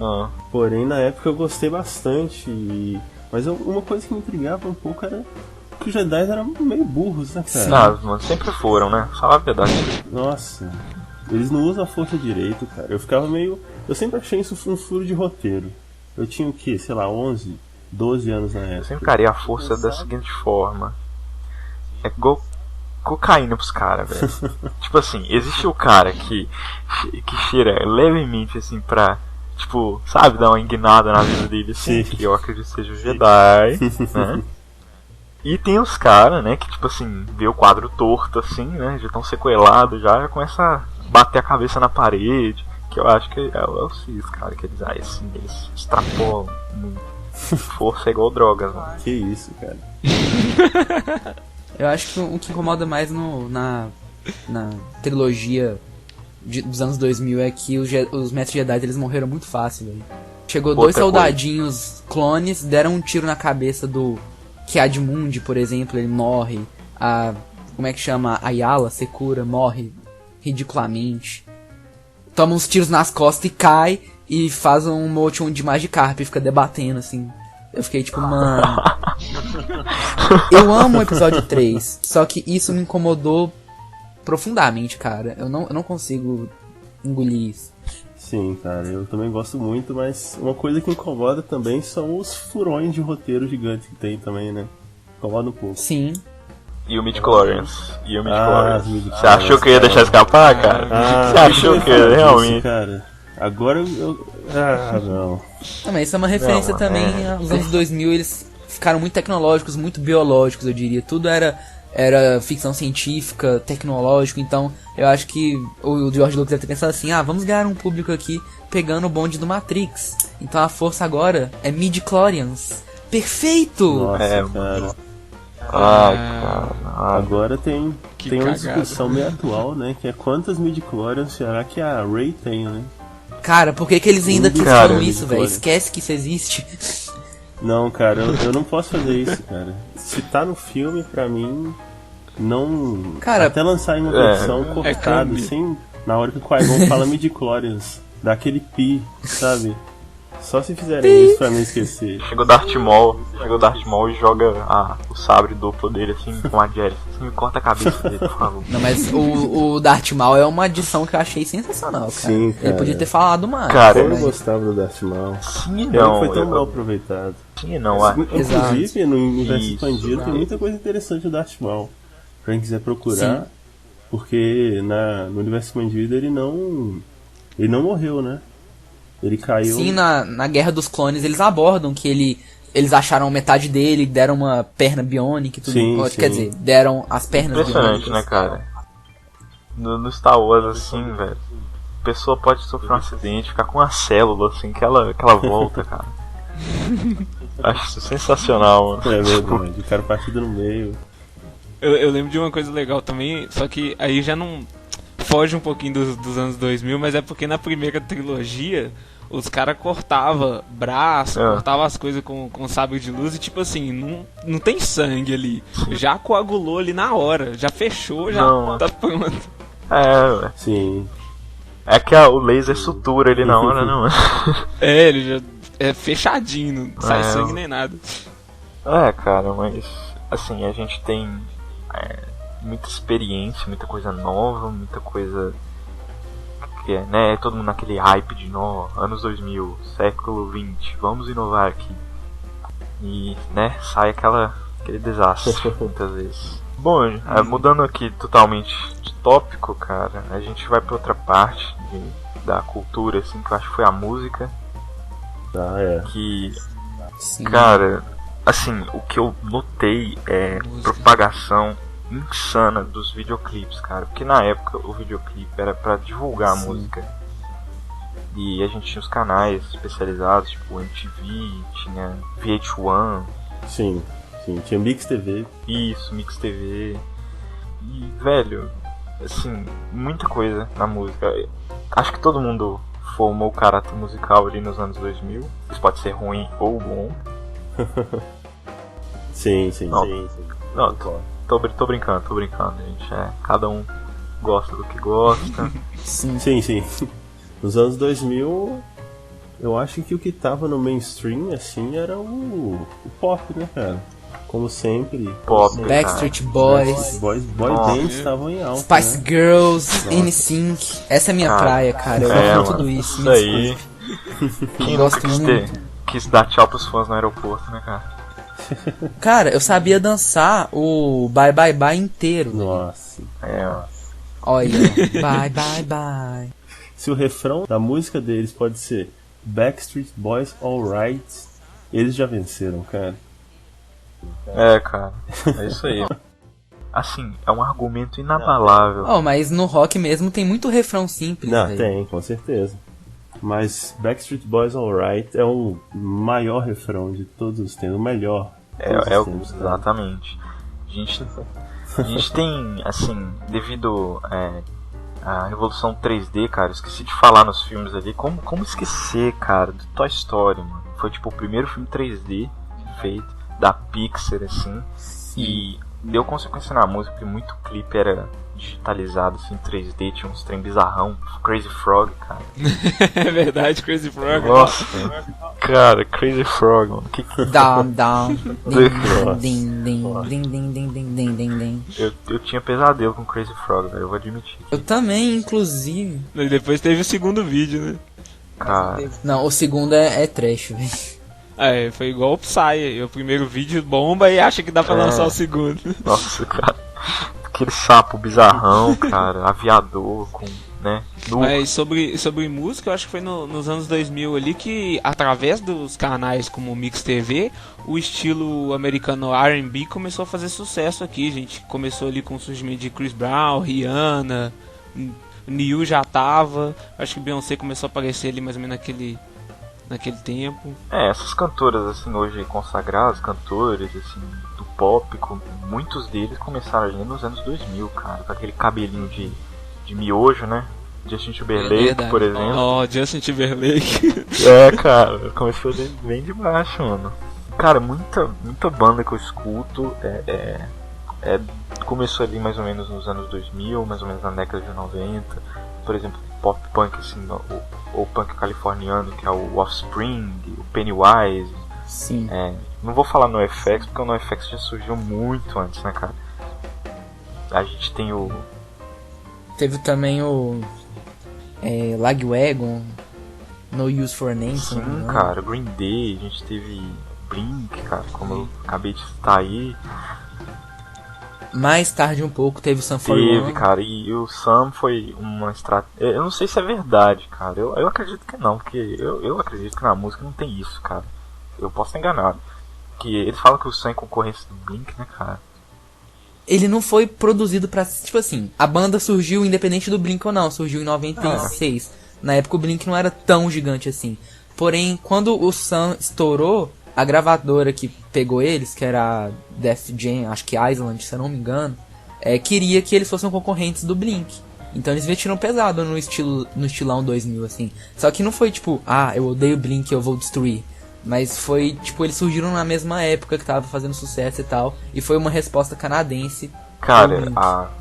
porém na época eu gostei bastante, mas uma coisa que me intrigava um pouco era que os Jedi eram meio burros, né, cara? Mano, sempre foram, né? Fala a verdade. Nossa, eles não usam a força direito, cara. Eu sempre achei isso um furo de roteiro. Eu tinha o quê? Sei lá, 11, 12 anos na Eu época. sempre encarei a força da seguinte forma: é igual cocaína pros caras, velho. Tipo assim, existe o cara que cheira levemente assim pra, tipo, sabe, dar uma enguinada na vida dele, assim, Sim. que eu acredito que seja o Jedi, né? E tem os caras, né, que tipo assim, vê o quadro torto assim, né, já tão sequelado, já começa a bater a cabeça na parede, que eu acho que é o Cis, cara, que eles extrapolam muito. Força é igual drogas, mano. Que isso, cara. Eu acho que o que incomoda mais na trilogia dos anos 2000 é que os Mestres Jedi eles morreram muito fácil, velho. Chegou dois Outra soldadinhos clones, deram um tiro na cabeça do Ki-Adi-Mundi, por exemplo, ele morre. Como é que chama? A Yala, Secura, morre ridiculamente. Toma uns tiros nas costas e cai e faz um motion de Magikarp e fica debatendo, assim. Eu fiquei tipo, mano... Eu amo o episódio 3, só que isso me incomodou profundamente, cara. Eu não consigo engolir isso. Sim, cara, eu também gosto muito, mas uma coisa que incomoda também são os furões de roteiro gigante que tem também, né? Incomoda um pouco. Sim. E o Midi-Chlorians. os Midi-Chlorians, Você achou que eu ia deixar escapar, cara? Você achou que eu realmente? Cara, agora eu... não. Não, mas isso é uma referência Não, também aos anos 2000, eles ficaram muito tecnológicos, muito biológicos, eu diria. Tudo era ficção científica, tecnológico, então eu acho que o George Lucas deve ter pensado assim, vamos ganhar um público aqui pegando o bonde do Matrix. Então a força agora é midi-chlorians. Perfeito! Nossa, cara. Ai, cara. Agora tem uma cagada. discussão meio atual, né? Que é quantas midi-chlorians será que a Rey tem, né? Cara, por que eles ainda Cara, questionam isso, velho? midi-chlorian. Esquece que isso existe. Não, cara, eu não posso fazer isso, cara. Se tá no filme, pra mim, não... Cara, até lançar em uma versão câmbio. cortada, sem Na hora que o Qui-Gon fala midi-chlorians, dá aquele pi, sabe? Só se fizerem isso pra não esquecer. Chega o Darth Maul e joga o sabre duplo dele assim com a Jedi. Assim, me corta a cabeça dele, por favor. Não, mas o Darth Maul é uma adição que eu achei sensacional, cara. Sim, cara. Ele podia ter falado mais. Cara, Eu mas... gostava do Darth Maul. Sim, Ele não. foi tão mal aproveitado. Sim, não. Inclusive, no universo Isso, expandido exato. tem muita coisa interessante do Darth Maul. Pra quem quiser procurar, porque no universo expandido ele não morreu, né? Ele caiu. Sim, na Guerra dos Clones eles abordam que eles acharam metade dele, deram uma perna biônica e tudo. Sim, Quer sim. dizer, deram as pernas Impressionante, biônicas. né, cara? No Star Wars, assim, velho, a pessoa pode sofrer um acidente, ficar com uma célula, assim, que ela volta, cara. Acho isso sensacional, mano. É verdade, o cara partido no meio. Eu lembro de uma coisa legal também, só que aí já não foge um pouquinho dos anos 2000, mas é porque na primeira trilogia os caras cortavam braço, cortavam as coisas com sabre de luz e tipo assim, não tem sangue ali. Já coagulou ali na hora, já fechou, já Não. tá pronto. Velho. Sim. É que o laser sutura ele na hora, não. É, ele já é fechadinho, não sai É. sangue nem nada. É, cara, mas assim, a gente tem muita experiência, muita coisa nova, muita coisa que é, né, todo mundo naquele hype de anos 2000, século 20, vamos inovar aqui. E, né, sai aquele desastre muitas vezes. Bom, mudando aqui totalmente de tópico, cara, a gente vai pra outra parte da cultura, assim, que eu acho que foi a música, Ah, é. que, Sim. cara, assim, o que eu notei é propagação insana dos videoclipes, cara, porque na época o videoclipe era pra divulgar a música e a gente tinha os canais especializados, tipo MTV, tinha VH1, Sim, tinha Mix TV. isso, Mix TV e, velho, assim, muita coisa na música. Acho que todo mundo formou o caráter musical ali nos anos 2000, isso pode ser ruim ou bom. Sim. Não. sim. Não, tô brincando, gente. Cada um gosta do que gosta. Sim. Sim. Nos anos 2000, eu acho que o que tava no mainstream, assim, era o pop, né, cara? Como sempre. Pop, Backstreet Boys, Boy Nossa. Dance estavam em alta, Spice né? Girls, NSYNC. Essa é a minha praia, cara. Eu É, gosto de mano, tudo isso. isso aí. Quem Gosto nunca muito. quis dar tchau pros fãs no aeroporto, né, cara? Cara, eu sabia dançar o Bye Bye Bye inteiro. Nossa. Olha, bye bye bye. Se o refrão da música deles pode ser Backstreet Boys Alright, eles já venceram, cara. Cara, é isso aí. Assim, é um argumento inabalável. Oh, mas no rock mesmo tem muito refrão simples. Não, velho. tem, com certeza. Mas Backstreet Boys Alright é o maior refrão de todos os tempos, o melhor. de todos os tempos, cara. Exatamente. A gente tem, assim, devido à revolução 3D, cara, eu esqueci de falar nos filmes ali, como esquecer, cara, do Toy Story, mano. Foi tipo o primeiro filme 3D feito, da Pixar, assim, e deu consequência na música, porque muito clipe era digitalizado, assim, 3D, tinha uns trem bizarrão, Crazy Frog, cara. É verdade, Crazy Frog. Nossa, cara, Crazy Frog, mano. Down. Din. Eu tinha pesadelo com Crazy Frog, velho, eu vou admitir. Eu também, inclusive. E depois teve o segundo vídeo, né? Cara, Não, o segundo é trash, velho. Foi igual o Psy. O primeiro vídeo bomba e acha que dá pra lançar o segundo. nossa, cara. Aquele sapo bizarrão, cara, aviador com, né? Mas sobre música, eu acho que foi nos anos 2000 ali que, através dos canais como o Mix TV, o estilo americano R&B começou a fazer sucesso aqui. A gente começou ali com o surgimento de Chris Brown, Rihanna, Niu já tava. Acho que Beyoncé começou a aparecer ali mais ou menos naquele tempo. Essas cantoras, assim, hoje consagradas, cantores, assim, do pop, muitos deles começaram ali nos anos 2000, cara, com aquele cabelinho de miojo, né? Justin Timberlake, por exemplo. Justin Timberlake. Cara, começou bem de baixo, mano. Cara, muita banda que eu escuto começou ali mais ou menos nos anos 2000, mais ou menos na década de 90. por exemplo, pop punk, assim, ou punk californiano, que é o Offspring, o Pennywise. Sim. Não vou falar NoFX, porque o NoFX já surgiu muito antes, né, cara? A gente tem o... Teve também o Lagwagon, No Use For a Name. Sim, cara, Green Day, a gente teve Blink, cara, como eu acabei de citar aí. Mais tarde um pouco teve o Sum 41. Teve, cara, e o Sum foi uma estratégia... Eu não sei se é verdade, cara, eu acredito que não, porque eu acredito que na música não tem isso, cara. Eu posso estar enganado. Que eles falam que o Sum é concorrência do Blink, né, cara? Ele não foi produzido pra... Tipo assim, a banda surgiu independente do Blink ou não, surgiu em 96. Na época o Blink não era tão gigante assim. Porém, quando o Sum estourou, a gravadora que pegou eles, que era a Def Jam, acho que Island, se eu não me engano, queria que eles fossem concorrentes do Blink. Então eles investiram pesado no estilão 2000, assim. Só que não foi tipo, eu odeio Blink, eu vou destruir. Mas foi, tipo, eles surgiram na mesma época que tava fazendo sucesso e tal. E foi uma resposta canadense. Cara,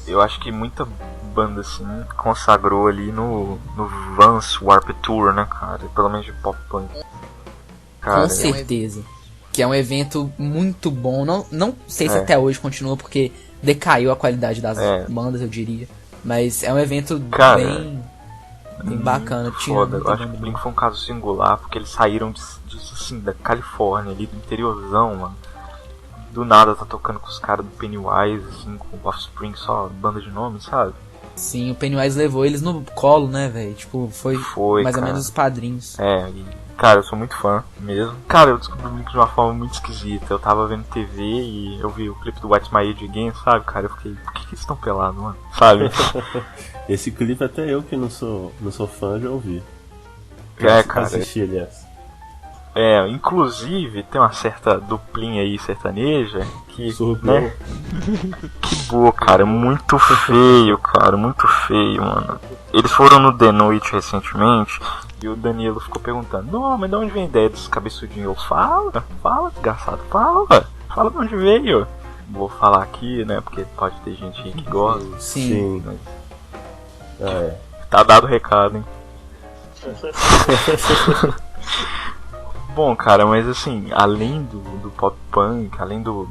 eu acho que muita banda, assim, consagrou ali no Vans Warped Tour, né, cara? Pelo menos de pop punk. Cara, com certeza. Que é um evento muito bom. Não sei se até hoje continua, porque decaiu a qualidade das bandas, eu diria. Mas é um evento, cara, bem bacana. Foda. Eu acho que o Blink foi um caso singular, porque eles saíram assim, da Califórnia, ali do interiorzão, mano. Do nada tá tocando com os caras do Pennywise, assim, com o Offspring, só banda de nome, sabe? Sim, o Pennywise levou eles no colo, né, velho? Tipo, foi mais ou menos os padrinhos. Cara, eu sou muito fã mesmo. Cara, eu descobri o Blink de uma forma muito esquisita. Eu tava vendo TV e eu vi o clipe do What's My Age Again, sabe, cara? Eu fiquei, por que eles estão pelados, mano? Sabe? Esse clipe até eu que não sou fã já ouvi. Cara. Assisti, aliás. Inclusive tem uma certa duplinha aí sertaneja que, Surgiu. né? Que boa, cara, muito feio, cara, muito feio, mano. Eles foram no The Noite recentemente e o Danilo ficou perguntando: não, mas de onde vem a ideia dos cabeçudinhos? Eu fala, desgraçado, fala de onde veio. Vou falar aqui, né, porque pode ter gente aí que gosta. Sim. Mas... tá dado o recado, hein. Bom, cara, mas assim, além do pop punk, além do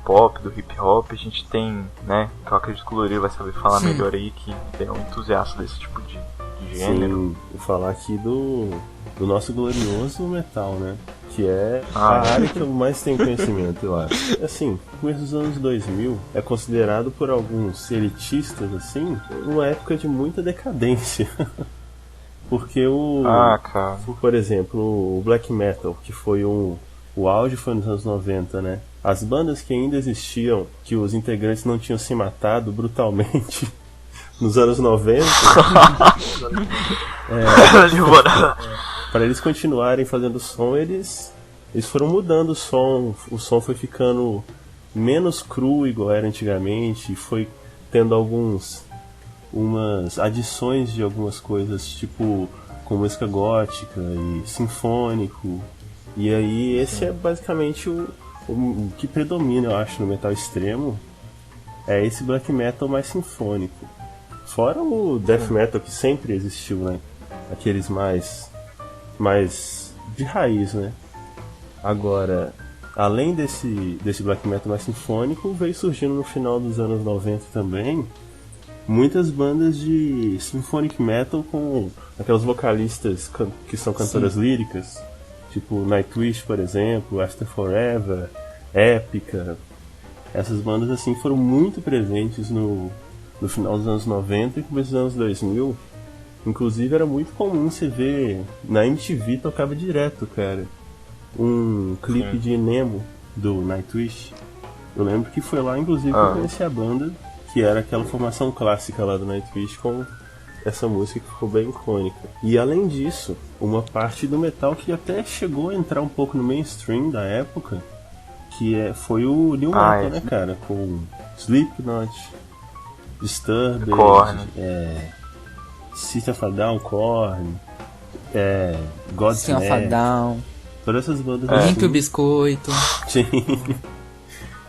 pop, do hip hop, a gente tem, né, que eu acredito que o Lorilo vai saber falar melhor aí, que é um entusiasta desse tipo de gênero. Sim, vou falar aqui do nosso glorioso metal, né, que é a área que eu mais tenho conhecimento, eu acho. Assim, no começo dos anos 2000 é considerado por alguns elitistas, assim, uma época de muita decadência. Porque por exemplo, o black metal, que foi o auge foi nos anos 90, né? As bandas que ainda existiam, que os integrantes não tinham se matado brutalmente nos anos 90, para eles continuarem fazendo som, eles foram mudando o som foi ficando menos cru igual era antigamente, e foi tendo umas adições de algumas coisas, tipo com música gótica e sinfônico. E aí esse é basicamente o que predomina, eu acho, no metal extremo. É esse black metal mais sinfônico. Fora o death metal que sempre existiu, né? Aqueles mais de raiz, né? Agora, além desse black metal mais sinfônico, veio surgindo no final dos anos 90 também muitas bandas de symphonic metal com aquelas vocalistas que são cantoras líricas, tipo Nightwish, por exemplo, After Forever, Épica. Essas bandas assim foram muito presentes no final dos anos 90 e começo dos anos 2000. Inclusive era muito comum você ver, na MTV tocava direto, cara, um clipe de Nemo do Nightwish. Eu lembro que foi lá, inclusive, que eu conheci a banda, que era aquela formação clássica lá do Nightwish com essa música que ficou bem icônica. E além disso, uma parte do metal que até chegou a entrar um pouco no mainstream da época, que foi o New Metal, né, cara? Com Slipknot, Disturbed, System of a Down, Korn, Godsmack, Down, todas essas bandas Limpo o Biscoito. Sim.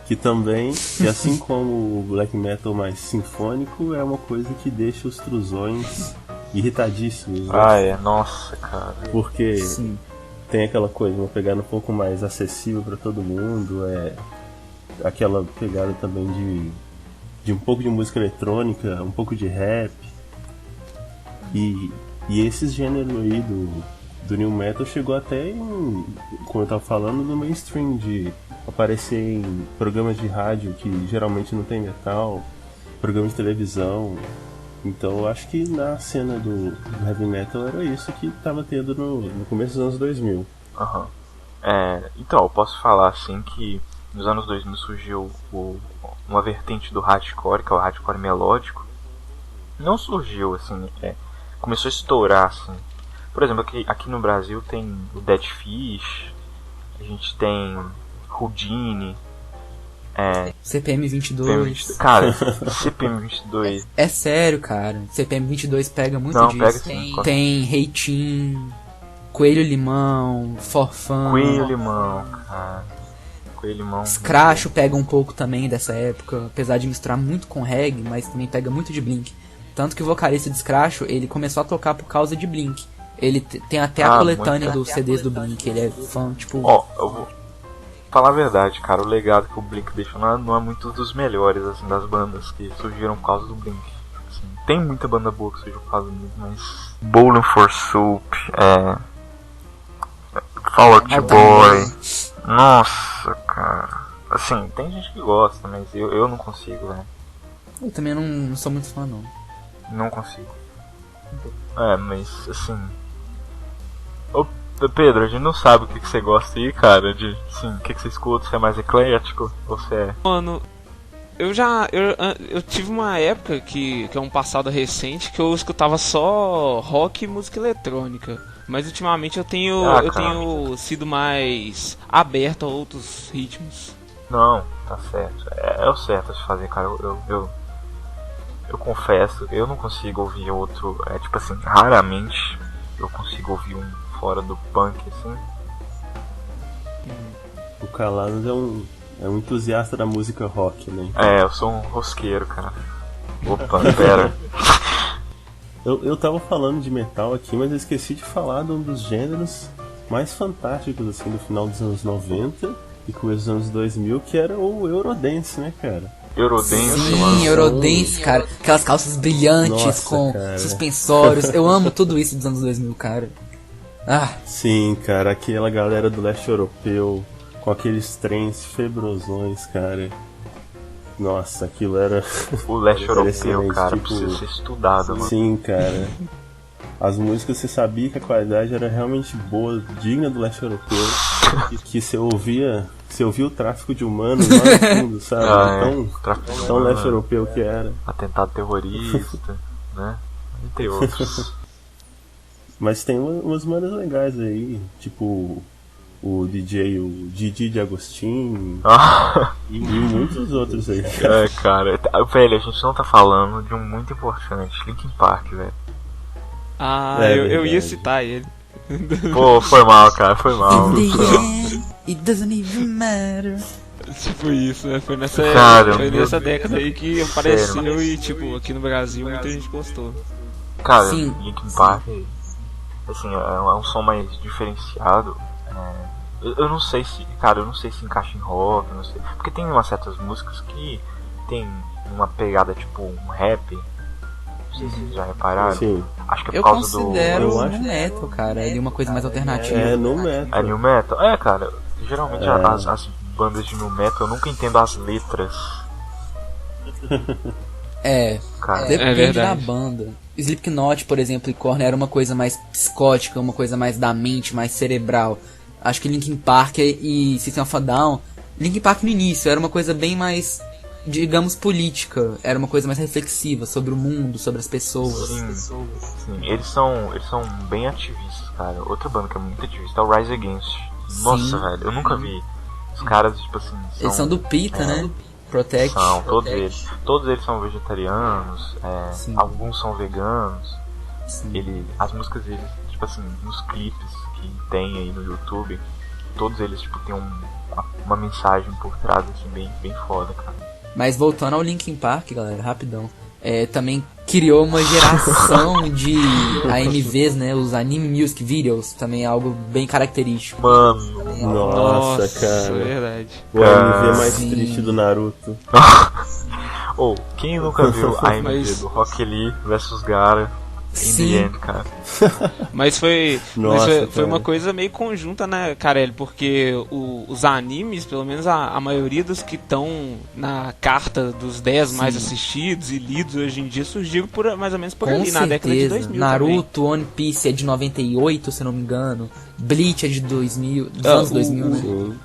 Que também, e assim como o black metal mais sinfônico, é uma coisa que deixa os truzões irritadíssimos, né? Ah, é, nossa, cara. Porque Sim. tem aquela coisa, uma pegada um pouco mais acessível pra todo mundo, aquela pegada também de um pouco de música eletrônica, um pouco de rap. E esses gêneros aí do new metal chegou até como eu tava falando, no mainstream, de aparecer em programas de rádio que geralmente não tem metal, programas de televisão. Então eu acho que na cena do heavy metal era isso que tava tendo no começo dos anos 2000. Aham. Então, eu posso falar assim que nos anos 2000 surgiu uma vertente do hardcore, que é o hardcore melódico. Não surgiu assim, começou a estourar assim. Por exemplo, aqui no Brasil tem o Dead Fish, a gente tem Houdini, CPM 22. Cara, CPM 22. É sério, cara. CPM 22 pega muito Não, disso. pega sim. Tem Reitinho, Coelho Limão, Forfã. Coelho Limão, cara. Coelho Limão. Scratcho pega um pouco também dessa época, apesar de misturar muito com reggae, mas também pega muito de Blink. Tanto que o vocalista de Scratcho, ele começou a tocar por causa de Blink. Ele tem até a coletânea dos CDs do Blink, ele é fã, tipo... Eu vou falar a verdade, cara, o legado que o Blink deixou não é muito dos melhores, assim, das bandas que surgiram por causa do Blink. Assim, tem muita banda boa que surgiu por causa do Blink, mas... Bowling for Soup, Fall Out Boy... Nossa, cara... Assim, tem gente que gosta, mas eu não consigo, velho. Eu também não sou muito fã, não. Não consigo. Mas, assim... Ô, Pedro, a gente não sabe o que você gosta aí, cara, o que você escuta, se é mais eclético, ou se é... Mano, eu tive uma época que é um passado recente que eu escutava só rock e música eletrônica. Mas ultimamente eu tenho sido mais aberto a outros ritmos. Não, tá certo. É o certo a se fazer, cara. Eu confesso, eu não consigo ouvir outro... tipo assim, raramente eu consigo ouvir um fora do punk, assim. O Calanos é um entusiasta da música rock, né? Eu sou um rosqueiro, cara. Opa, pera. Eu tava falando de metal aqui, mas eu esqueci de falar de um dos gêneros mais fantásticos, assim, do final dos anos 90 e começo dos anos 2000, que era o Eurodance, né, cara? Eurodance, Sim, mano. Eurodance, cara. Aquelas calças brilhantes. Nossa, com cara. suspensórios. Eu amo tudo isso dos anos 2000, cara. Sim, cara, aquela galera do leste europeu com aqueles trens febrosões, cara. Nossa, aquilo era... O leste europeu, excelente, cara, tipo... precisa ser estudado, mano. Sim, cara. As músicas você sabia que a qualidade era realmente boa, digna do leste europeu. Que você ouvia o tráfico de humanos lá no fundo, sabe? Tão leste europeu que era. Atentado terrorista, né? Entre outros. Mas tem umas bandas legais aí, tipo o Didi de Agostinho e muitos outros aí. Cara, velho, a gente não tá falando de um muito importante, Linkin Park, velho. Eu ia citar ele. Pô, foi mal, cara, foi mal. It doesn't even matter. Tipo isso, né? Foi nessa década aí que apareceu e, tipo, aqui no Brasil muita gente gostou. Cara, Sim. Linkin Park, assim, é um som mais diferenciado. Eu não sei se encaixa em rock, não sei. Porque tem umas certas músicas que tem uma pegada tipo um rap. Não sei se vocês já repararam. Sim. Acho que é Eu por causa considero do... no metal, cara. Ele é uma coisa mais alternativa. É, no metal. É new metal? Cara, geralmente as bandas de new metal eu nunca entendo as letras. Cara, Depende da banda. Slipknot, por exemplo, e Korn era uma coisa mais psicótica, uma coisa mais da mente, mais cerebral. Acho que Linkin Park e System of a Down... Linkin Park no início era uma coisa bem mais, digamos, política. Era uma coisa mais reflexiva sobre o mundo, sobre as pessoas. Sim. Eles são bem ativistas, cara. Outra banda que é muito ativista é o Rise Against. Nossa, velho, eu nunca vi. Os caras, tipo assim... Eles são do PETA, né? Protect. São, todos eles. Todos eles são vegetarianos, alguns são veganos. As músicas deles, tipo assim, nos clipes que tem aí no YouTube, todos eles, tipo, tem uma mensagem por trás, assim, bem foda, cara. Mas voltando ao Linkin Park, galera, rapidão. Também criou uma geração de AMVs, né? Os Anime Music Videos, também é algo bem característico. Mano, Nossa, cara. É verdade. O AMV mais Sim. triste do Naruto. quem nunca viu a AMV Mas- do Rock Lee vs Gaara in Sim. the end, cara? Mas foi Nossa, cara. uma coisa meio conjunta, né, Carelli? Porque os animes, pelo menos a maioria dos que estão na carta dos 10 mais assistidos e lidos hoje em dia surgiram mais ou menos por Com ali, na década de certeza. 2000 Naruto, One Piece é de 98, se não me engano. Bleach é de 2000, dos anos 2000, né? Sim.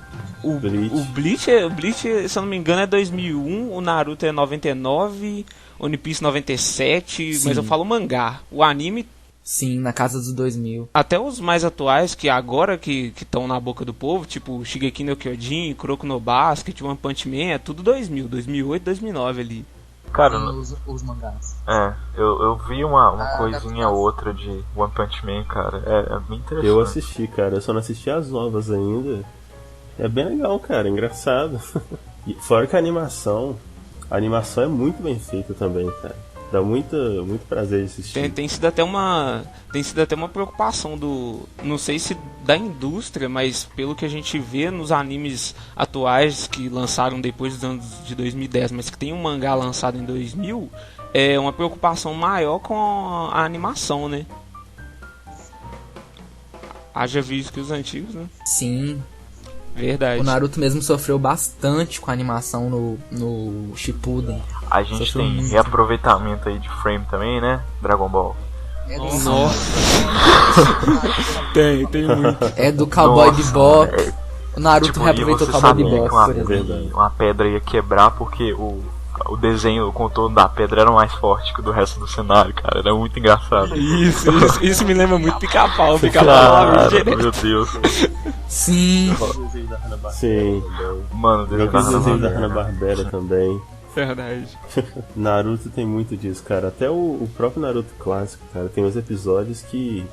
O Bleach. O Bleach, se eu não me engano, é 2001, o Naruto é 99, One Piece 97, Sim. mas eu falo mangá. O anime, Sim, na casa dos 2000. até os mais atuais, que agora que estão na boca do povo, tipo Shingeki no Kyojin, Kuroko no Basket, One Punch Man, é tudo 2000, 2008, 2009 ali. Cara, Os mangás. eu vi uma coisinha ou outra de One Punch Man, cara. É bem interessante. Eu assisti, cara. Eu só não assisti as novas ainda. É bem legal, cara. Engraçado. E fora que a animação é muito bem feita também, cara. Dá muito prazer de assistir. Tem sido até uma preocupação não sei se da indústria, mas pelo que a gente vê nos animes atuais que lançaram depois dos anos de 2010, mas que tem um mangá lançado em 2000, é uma preocupação maior com a animação, né? Haja visto que os antigos, né? Sim. Verdade. O Naruto mesmo sofreu bastante com a animação no Shippuden. A gente Sofreu tem muito. reaproveitamento aí de frame também, né? Dragon Ball. Nossa. tem muito. É do Cowboy Nossa, Bebop. O Naruto Tipo, e reaproveitou o você Cowboy sabia Bebop, que uma, por exemplo. uma pedra ia quebrar porque o desenho, o contorno da pedra era mais forte que o do resto do cenário, cara. Era muito engraçado. Isso me lembra muito Pica-Pau. Cara, meu Deus. Sim. Sim. Mano, Eu desenho fiz o desenho da Hanna-Barbera. Hanna-Barbera também. Verdade. Naruto tem muito disso, cara. Até o próprio Naruto clássico, cara, tem uns episódios que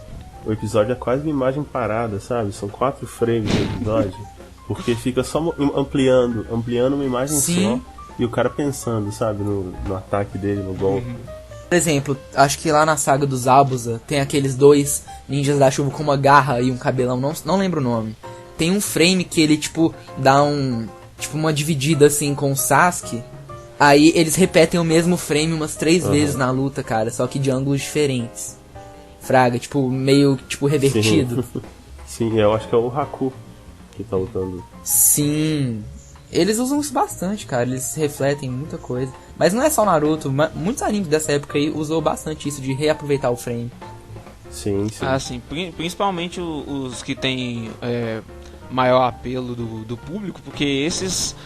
o episódio é quase uma imagem parada, sabe? São 4 frames do episódio, porque fica só ampliando uma imagem Sim. só e o cara pensando, sabe, no ataque dele, no golpe. Por exemplo, acho que lá na saga dos Abusa tem aqueles dois ninjas da chuva com uma garra e um cabelão, não lembro o nome. Tem um frame que ele, tipo, dá uma dividida assim com o Sasuke. Aí eles repetem o mesmo frame umas 3 vezes na luta, cara, só que de ângulos diferentes. Fraga, tipo, meio, tipo, revertido. Sim, eu acho que é o Haku que tá lutando. Sim. Eles usam isso bastante, cara, eles refletem muita coisa. Mas não é só o Naruto, muitos animes dessa época aí usou bastante isso de reaproveitar o frame. Sim, sim. Ah, sim. Principalmente os que tem maior apelo do público, porque esses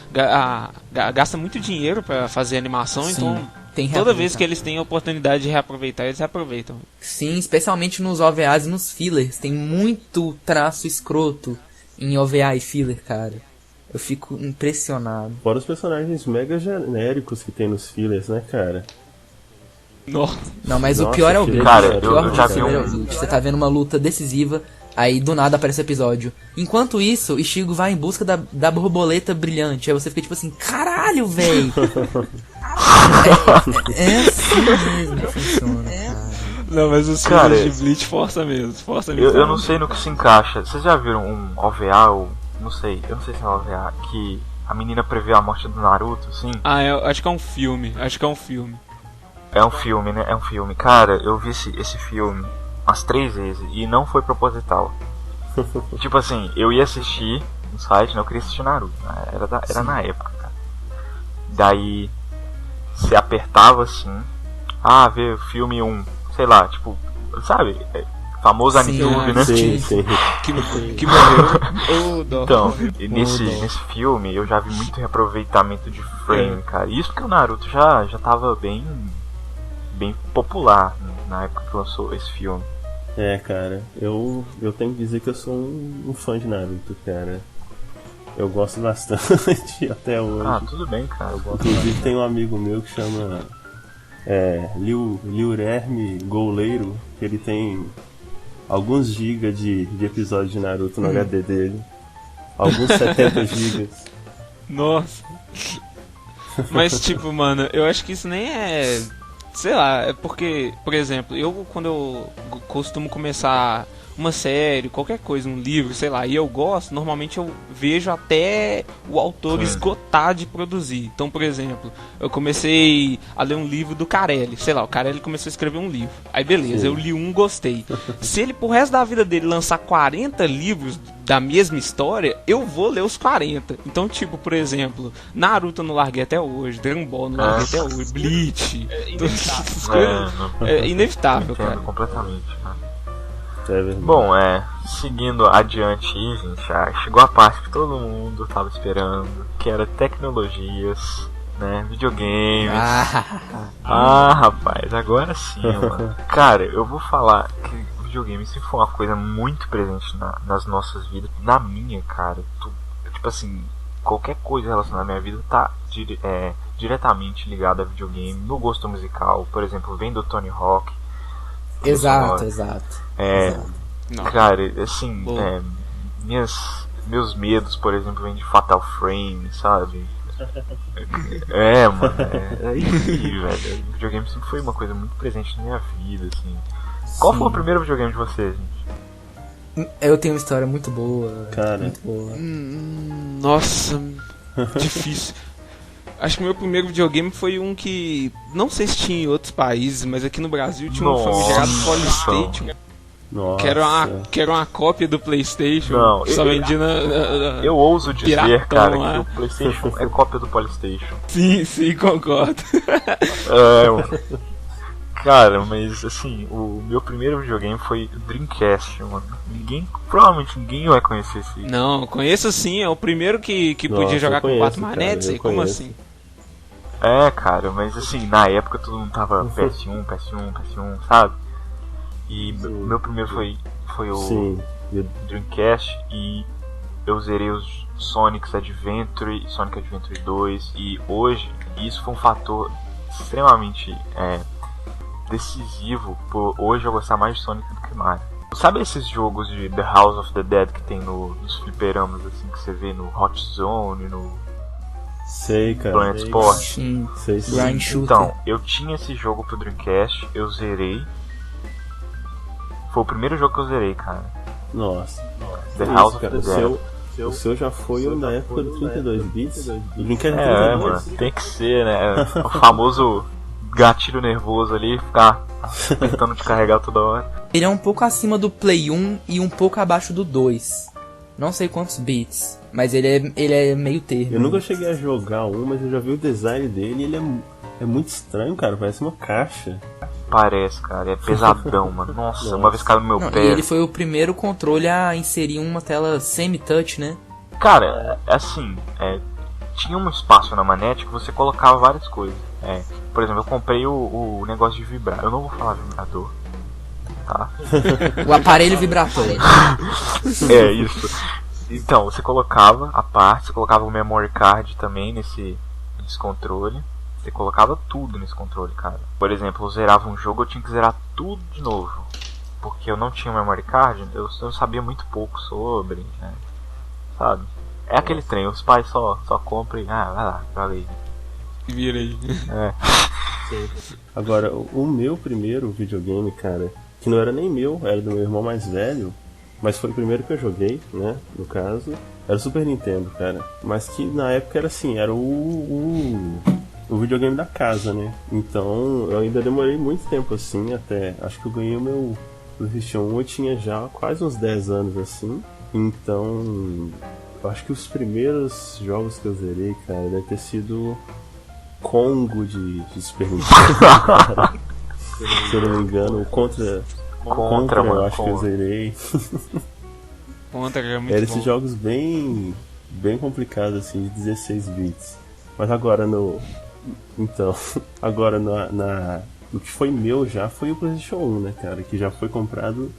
gastam muito dinheiro pra fazer animação, Sim, então tem toda vez reaproveitar. que eles têm a oportunidade de reaproveitar, eles reaproveitam. Sim, especialmente nos OVAs e nos fillers. Tem muito traço escroto em OVA e filler, cara. Eu fico impressionado. Fora os personagens mega genéricos que tem nos fillers, né, cara? Nossa. Não, mas o Nossa, pior é o que- Bleach. Cara, O pior eu do já filler vi é o Bleach. Você tá vendo uma luta decisiva, aí do nada aparece o episódio. Enquanto isso, Ichigo vai em busca da borboleta brilhante. Aí você fica tipo assim, caralho, véi! É assim mesmo que funciona, cara. Não, mas os Cara, filmes de Bleach força mesmo. Eu não sei no que se encaixa. Vocês já viram um OVA ou... Não sei, eu não sei se é um OVA que a menina prevê a morte do Naruto, sim. Ah, eu acho que é um filme. É um filme, né? É um filme. Cara, eu vi esse filme umas 3 vezes e não foi proposital. Tipo assim, eu ia assistir no site, né? Eu queria assistir Naruto. Era na época, cara. Daí, você apertava assim, ver o filme 1, sei lá, tipo, sabe? Famoso Sim, Anitube, né? Sim, sim. Que morreu. Dó. Então, e nesse filme eu já vi muito reaproveitamento de frame, cara. Isso porque o Naruto já tava bem popular na época que lançou esse filme. É, cara, eu tenho que dizer que eu sou um fã de Naruto, cara. Eu gosto bastante até hoje. Ah, tudo bem, cara. Eu gosto. Inclusive tem um amigo meu que chama Liurerme Goleiro, que ele tem alguns gigas de episódios de Naruto no HD dele. alguns 70 gigas. Nossa. Mas, tipo, mano, eu acho que isso nem é... Sei lá, é porque, por exemplo, quando eu costumo começar uma série, qualquer coisa, um livro, sei lá, e eu gosto, normalmente eu vejo até o autor esgotar de produzir. Então, por exemplo, eu comecei a ler um livro do Carelli, sei lá, o Carelli começou a escrever um livro. Aí beleza, eu li um, gostei. Se ele pro resto da vida dele lançar 40 livros da mesma história, eu vou ler os 40. Então, tipo, por exemplo, Naruto eu não larguei até hoje, Dragon Ball eu não larguei até hoje, Bleach, todas essas coisas. É inevitável, cara. Completamente, cara. É bom, seguindo adiante aí, gente, chegou a parte que todo mundo tava esperando, que era tecnologias, né, videogames. Rapaz, agora sim, mano. Cara, eu vou falar que videogame sempre foi uma coisa muito presente nas nossas vidas. Na minha, cara, tipo assim, qualquer coisa relacionada à minha vida tá diretamente ligada a videogame, no gosto musical, por exemplo, vem do Tony Hawk. Exato. Cara, assim, meus medos, por exemplo, vêm de Fatal Frame, sabe? Mano, é isso aí, velho. O videogame sempre foi uma coisa muito presente na minha vida, assim. Qual foi o primeiro videogame de vocês, gente? Eu tenho uma história muito boa. Cara. Muito boa. Nossa, difícil. Acho que o meu primeiro videogame foi um que... Não sei se tinha em outros países, mas aqui no Brasil tinha um famigerado Polystation. Nossa. Que era uma cópia do PlayStation. Não, só vendia eu ouso dizer, piratão, cara, lá. que o PlayStation é cópia do Polystation. Sim, concordo. Cara, mas assim, o meu primeiro videogame foi o Dreamcast, mano. Provavelmente ninguém vai conhecer esse. Não, conheço sim, é o primeiro que podia jogar com 4 manetes. Cara, como assim? Cara, mas assim, na época todo mundo tava PS1, sabe? E meu primeiro foi o Dreamcast, e eu zerei os Sonic Adventure 2, e hoje isso foi um fator extremamente decisivo por hoje eu gostar mais de Sonic do que Mario. Sabe esses jogos de The House of the Dead que tem nos fliperamas, assim, que você vê no Hot Zone, no Sei, cara. Planet Sport? Sim. Sei. Grind Shooter. Então, eu tinha esse jogo pro Dreamcast, eu zerei. Foi o primeiro jogo que eu zerei, cara. Nossa. The House of the Dead. O seu já foi na época do 32 bits? Do Dreamcast Mano, tem que ser, né? O famoso gatilho nervoso ali, ficar tentando te carregar toda hora. Ele é um pouco acima do Play 1 e um pouco abaixo do 2. Não sei quantos bits, mas ele é meio termo. Eu nunca cheguei a jogar um, mas eu já vi o design dele e ele é muito estranho, cara. Parece uma caixa. Parece, cara. É pesadão, mano. Nossa, uma vez caiu no meu pé. E ele foi o primeiro controle a inserir uma tela semi-touch, né? Cara, assim, tinha um espaço na manete que você colocava várias coisas. Por exemplo, eu comprei o negócio de vibrar. Eu não vou falar vibrador, tá? O aparelho vibratório. Isso. Então, você colocava a parte, você colocava o memory card também nesse controle. Você colocava tudo nesse controle, cara. Por exemplo, eu zerava um jogo, eu tinha que zerar tudo de novo. Porque eu não tinha memory card, eu sabia muito pouco sobre, né? Sabe? É aquele trem, os pais só compram e... vai lá, joga aí. Vira aí. Agora, o meu primeiro videogame, cara, que não era nem meu, era do meu irmão mais velho, mas foi o primeiro que eu joguei, né, no caso, era o Super Nintendo, cara. Mas que na época era assim, era o videogame da casa, né. Então, eu ainda demorei muito tempo assim, até, acho que eu ganhei o meu PlayStation 1, eu tinha já quase uns 10 anos assim. Então, eu acho que os primeiros jogos que eu zerei, cara, deve ter sido Congo de Super Nintendo. Se eu não me engano, o Contra eu acho que eu zerei. Contra é muito Era bom. esses jogos bem complicados assim, de 16 bits. Mas agora o que foi meu já foi o PlayStation 1, né, cara, que já foi comprado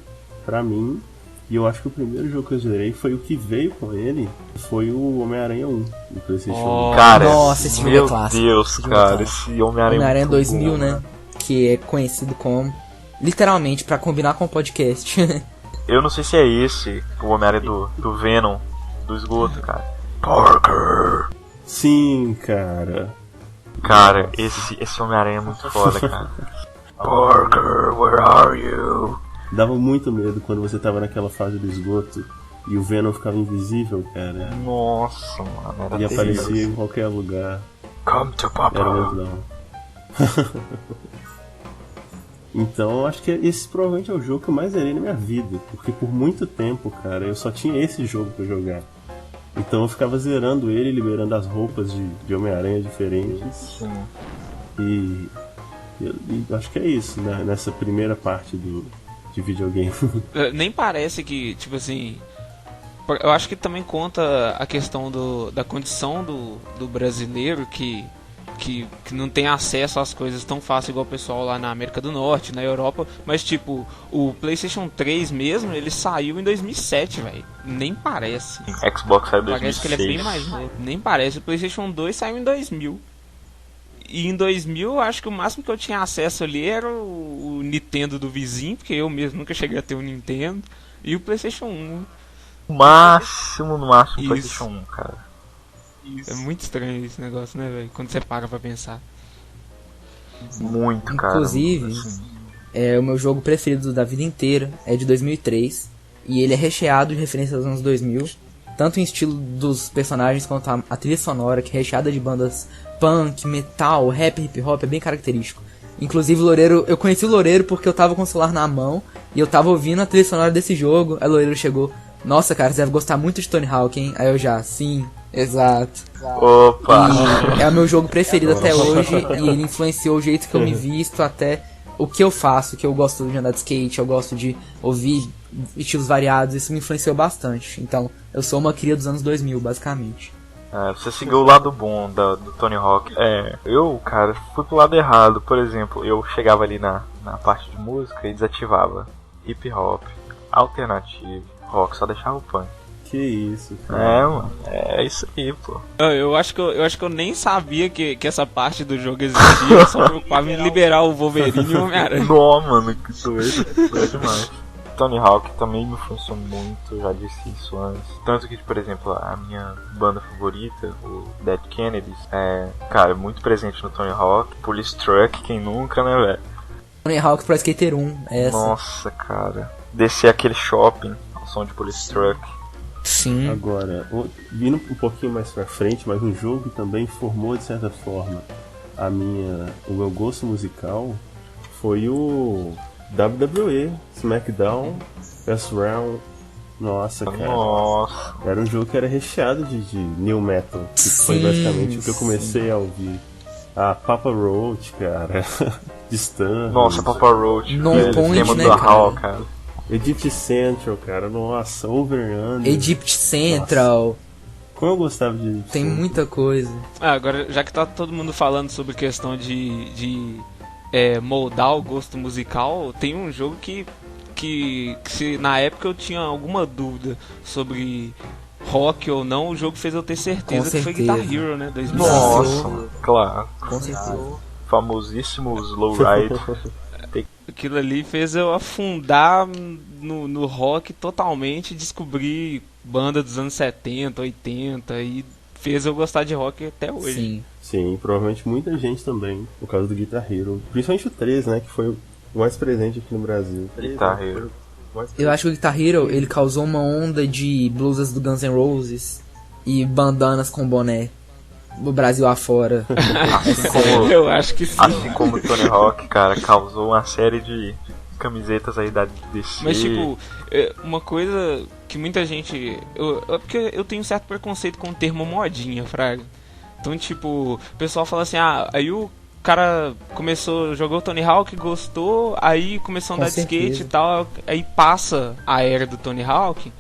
pra mim. E eu acho que o primeiro jogo que eu zerei foi o que veio com ele, foi o Homem-Aranha 1 do PlayStation 1. Cara, nossa, esse jogo meu é clássico. Deus, cara, esse Homem-Aranha 2000, bom, né? Que é conhecido como, literalmente, pra combinar com o podcast. Eu não sei se é esse, o Homem-Aranha do Venom, do esgoto, cara. Parker! Sim, cara. Cara, esse Homem-Aranha é muito foda, cara. Parker, where are you? Dava muito medo quando você tava naquela fase do esgoto e o Venom ficava invisível, cara. Nossa, mano, era E terrível. aparecia em qualquer lugar. Come to Papa. Era muito não. Então, acho que esse provavelmente é o jogo que eu mais zerei na minha vida. Porque por muito tempo, cara, eu só tinha esse jogo pra jogar. Então eu ficava zerando ele, liberando as roupas de Homem-Aranha diferentes. Sim. E acho que é isso, né? Nessa primeira parte de videogame. Nem parece que, tipo assim... Eu acho que também conta a questão da condição do brasileiro que não tem acesso às coisas tão fácil igual o pessoal lá na América do Norte, na Europa. Mas tipo, o PlayStation 3 mesmo, ele saiu em 2007, velho. Nem parece. Xbox saiu em 2006. Parece que ele é bem mais novo. Nem parece. O PlayStation 2 saiu em 2000. E em 2000, eu acho que o máximo que eu tinha acesso ali era o Nintendo do vizinho, porque eu mesmo nunca cheguei a ter um Nintendo. E o PlayStation 1. No máximo, Isso. PlayStation 1, cara. É muito estranho esse negócio, né, velho? Quando você para pra pensar. Muito, cara. Inclusive, Assim, o meu jogo preferido da vida inteira é de 2003. E ele é recheado de referências aos anos 2000. Tanto em estilo dos personagens quanto a trilha sonora, que é recheada de bandas punk, metal, rap, hip hop, é bem característico. Inclusive o Loureiro, eu conheci o Loureiro porque eu tava com o celular na mão e eu tava ouvindo a trilha sonora desse jogo. Aí o Loureiro chegou: nossa, cara, você deve gostar muito de Tony Hawk, hein? Aí eu já: sim, exato. Opa! E é o meu jogo preferido até hoje. E ele influenciou o jeito que eu me visto, até o que eu faço. Que eu gosto de andar de skate, eu gosto de ouvir estilos variados. Isso me influenciou bastante. Então, eu sou uma cria dos anos 2000, basicamente. Você seguiu o lado bom do Tony Hawk. Eu, cara, fui pro lado errado. Por exemplo, eu chegava ali na parte de música e desativava hip hop, alternativo, rock, só deixava o punk. Que isso, cara. Mano, é isso aí, pô. Eu acho que eu nem sabia que essa parte do jogo existia. Eu só preocupava em liberar o Wolverine e o Homem-Aranha. Não, mano, que doido demais. Tony Hawk também me influenciou muito, eu já disse isso antes. Tanto que, por exemplo, a minha banda favorita, o Dead Kennedys, cara, muito presente no Tony Hawk. Police Truck, quem nunca, né, velho? Tony Hawk Pro Skater 1, essa. Nossa, cara. Descer aquele shopping ao som de Police Truck. Sim. Agora, vindo um pouquinho mais pra frente, mas um jogo que também formou de certa forma o meu gosto musical foi o WWE SmackDown vs Raw. Nossa, cara. Nossa. Era um jogo que era recheado de new metal, que foi basicamente o que eu comecei a ouvir. Papa Roach, cara. Stan. Nossa, Papa Roach. No velho, Point, tema né, do cara? Hall, cara. Egypt Central, cara. Nossa, Over Under. Egypt Central. Como eu gostava de Egypt Tem Central. muita coisa. Agora, já que tá todo mundo falando sobre questão de moldar o gosto musical, tem um jogo que se na época eu tinha alguma dúvida sobre rock ou não, o jogo fez eu ter certeza que foi Guitar Hero, né? 2005. Nossa, claro. Com certeza. Famosíssimo Slow Ride. Aquilo ali fez eu afundar no rock totalmente, descobrir banda dos anos 70, 80 e fez eu gostar de rock até hoje. Sim. Sim, provavelmente muita gente também, por causa do Guitar Hero. Principalmente o 3, né, que foi o mais presente aqui no Brasil. Guitar Hero. Eu acho que o Guitar Hero, ele causou uma onda de blusas do Guns N' Roses e bandanas com boné no Brasil afora. Eu acho que sim. Assim como o Tony Hawk, cara, causou uma série de camisetas aí da DC. Mas tipo, uma coisa que muita gente... porque eu tenho um certo preconceito com o termo modinha, fraga. Então tipo, o pessoal fala assim, aí o cara jogou Tony Hawk, gostou, aí começou a andar de skate e tal, aí passa a era do Tony Hawk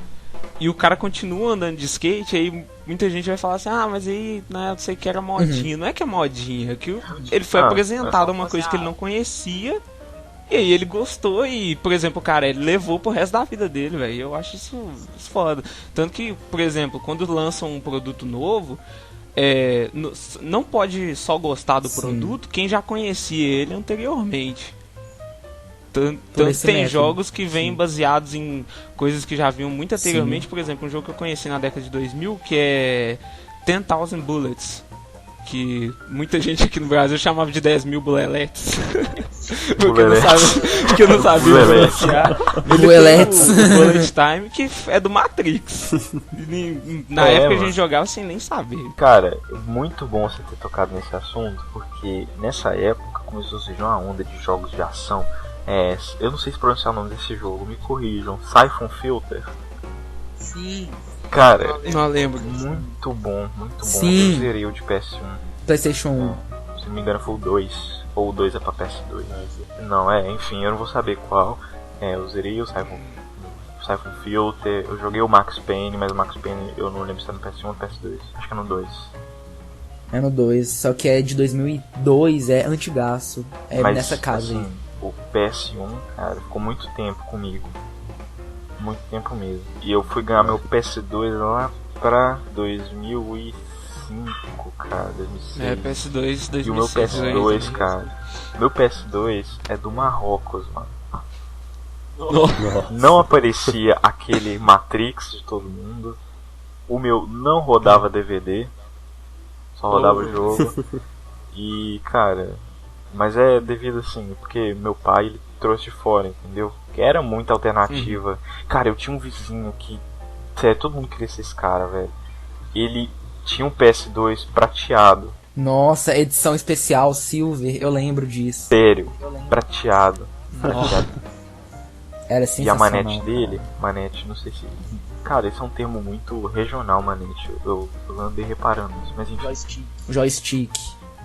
e o cara continua andando de skate, aí muita gente vai falar assim, mas aí, né, eu sei que era modinha. Não é que é modinha, é que ele foi apresentado a uma coisa que ele não conhecia, e aí ele gostou e, por exemplo, cara, ele levou pro resto da vida dele, velho. Eu acho isso foda. Tanto que, por exemplo, quando lançam um produto novo, não pode só gostar do produto quem já conhecia ele anteriormente. Tanto esse tem método. jogos que vêm baseados em coisas que já haviam muito anteriormente. Por exemplo, um jogo que eu conheci na década de 2000, que é 10,000 Bullets. Que muita gente aqui no Brasil chamava de 10.000 buleletes. porque eu não sabia pronunciar. Buleletes. O Bullet Time, que é do Matrix. Na época a gente jogava sem nem saber. Cara, muito bom você ter tocado nesse assunto, porque nessa época começou a surgir uma onda de jogos de ação. Eu não sei se pronunciar o nome desse jogo, me corrijam. Siphon Filter. Sim. Cara, Não lembro. muito bom, muito bom. Sim. Eu zerei o de PS1. PlayStation 1. Se não me engano foi o 2. Ou o 2 é pra PS2. Não, enfim, eu não vou saber qual. Eu zerei o Siphon Filter. Eu joguei o Max Payne, mas o Max Payne eu não lembro se é no PS1 ou no PS2. Acho que é no 2. É no 2, só que é de 2002, é antigaço. É mas, nessa casa assim, aí. O PS1, cara, ficou muito tempo comigo. Muito tempo mesmo. E eu fui ganhar meu PS2 lá pra 2005, cara, 2006. PS2, 2006. E o meu PS2, cara, meu PS2 é do Marrocos, mano. Não aparecia aquele Matrix de todo mundo. O meu não rodava DVD. Só rodava o jogo. E, cara, mas é devido assim, porque meu pai ele trouxe de fora, entendeu? Que era muita alternativa. Cara, eu tinha um vizinho que, sério, todo mundo queria ser esse cara, velho. Ele tinha um PS2 prateado. Nossa, edição especial Silver, eu lembro disso. Sério, prateado. Era E a sensacional. manete dele, não sei se... Cara, esse é um termo muito regional, manete. Eu andei reparando isso, mas enfim. Joystick.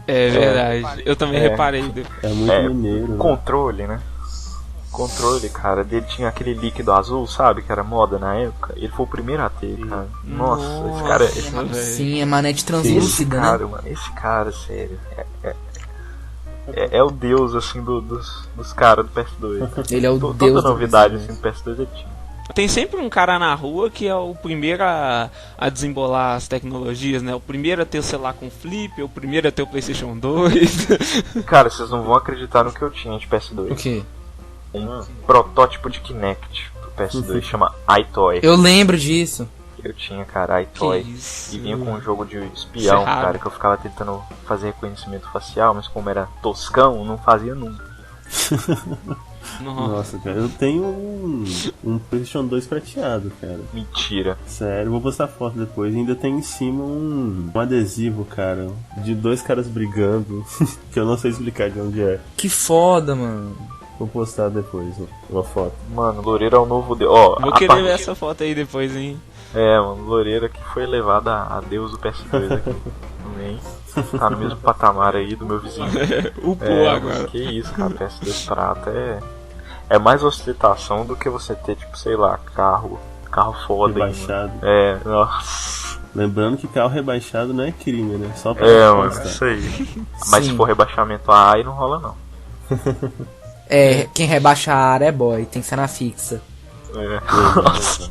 É verdade, eu também reparei. É muito mineiro. Controle, né? Controle, cara, dele tinha aquele líquido azul, sabe? Que era moda na época. Ele foi o primeiro a ter, cara. Nossa, esse cara... Sim, é manete translúcida, né? Cara, mano, esse cara, sério, é o deus, assim, dos caras do PS2. Ele é o Toda deus do novidade, PS2. assim, do PS2 ele tinha. Tem sempre um cara na rua que é o primeiro a desembolar as tecnologias, né? O primeiro a ter o celular com flip, o primeiro a ter o PlayStation 2. Cara, vocês não vão acreditar no que eu tinha de PS2. O quê? Um protótipo de Kinect pro PS2, chama iToy. Eu lembro disso. Eu tinha, cara, iToy. isso? E vinha com um jogo de espião, Ferrado. cara, que eu ficava tentando fazer reconhecimento facial, mas como era toscão, não fazia nunca. Nossa, cara, eu tenho um PlayStation 2 prateado, cara. Mentira. Sério, vou postar foto depois. Ainda tem em cima um adesivo, cara, de dois caras brigando, que eu não sei explicar de onde é. Que foda, mano. Vou postar depois uma foto. Mano, Loureiro é o novo deus. Ó, Vou querer ver essa foto aí depois, hein? Mano, Loureiro que foi levado a deus do PS2 aqui. Também. Tá no mesmo patamar aí do meu vizinho. Upou agora. Mas que isso, cara, PS2 prata é mais ostentação do que você ter, tipo, sei lá, carro foda Rebaixado. aí, nossa. Lembrando que carro rebaixado não é crime, né? Só pra Mano, constar. isso aí. Mas Sim. se for rebaixamento A, aí não rola não. Quem rebaixa a área é boy, tem cena fixa. Nossa.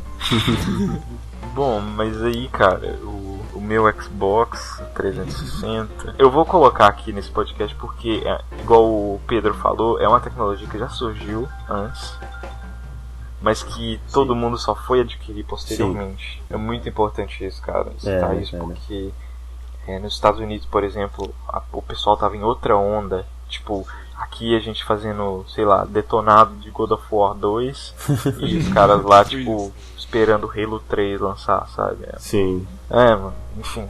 Bom, mas aí, cara, o meu Xbox 360, eu vou colocar aqui nesse podcast porque, igual o Pedro falou, é uma tecnologia que já surgiu antes, mas que todo mundo só foi adquirir posteriormente. É muito importante isso, cara, citar isso, porque nos Estados Unidos, por exemplo, o pessoal tava em outra onda, tipo... Aqui a gente fazendo, sei lá, detonado de God of War 2 e os caras lá, tipo, esperando o Halo 3 lançar, sabe? Sim. Mano, enfim.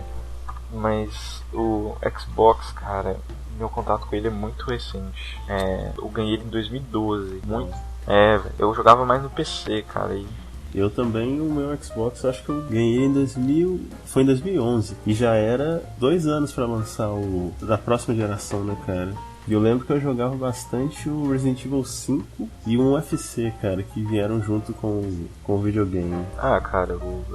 Mas o Xbox, cara, meu contato com ele é muito recente. Eu ganhei ele em 2012. Muito. Velho. Eu jogava mais no PC, cara. Eu também, o meu Xbox, acho que eu ganhei em 2000. Foi em 2011. E já era 2 anos pra lançar o da próxima geração, né, cara? E eu lembro que eu jogava bastante o Resident Evil 5 e um UFC, cara, que vieram junto com o videogame. Cara, o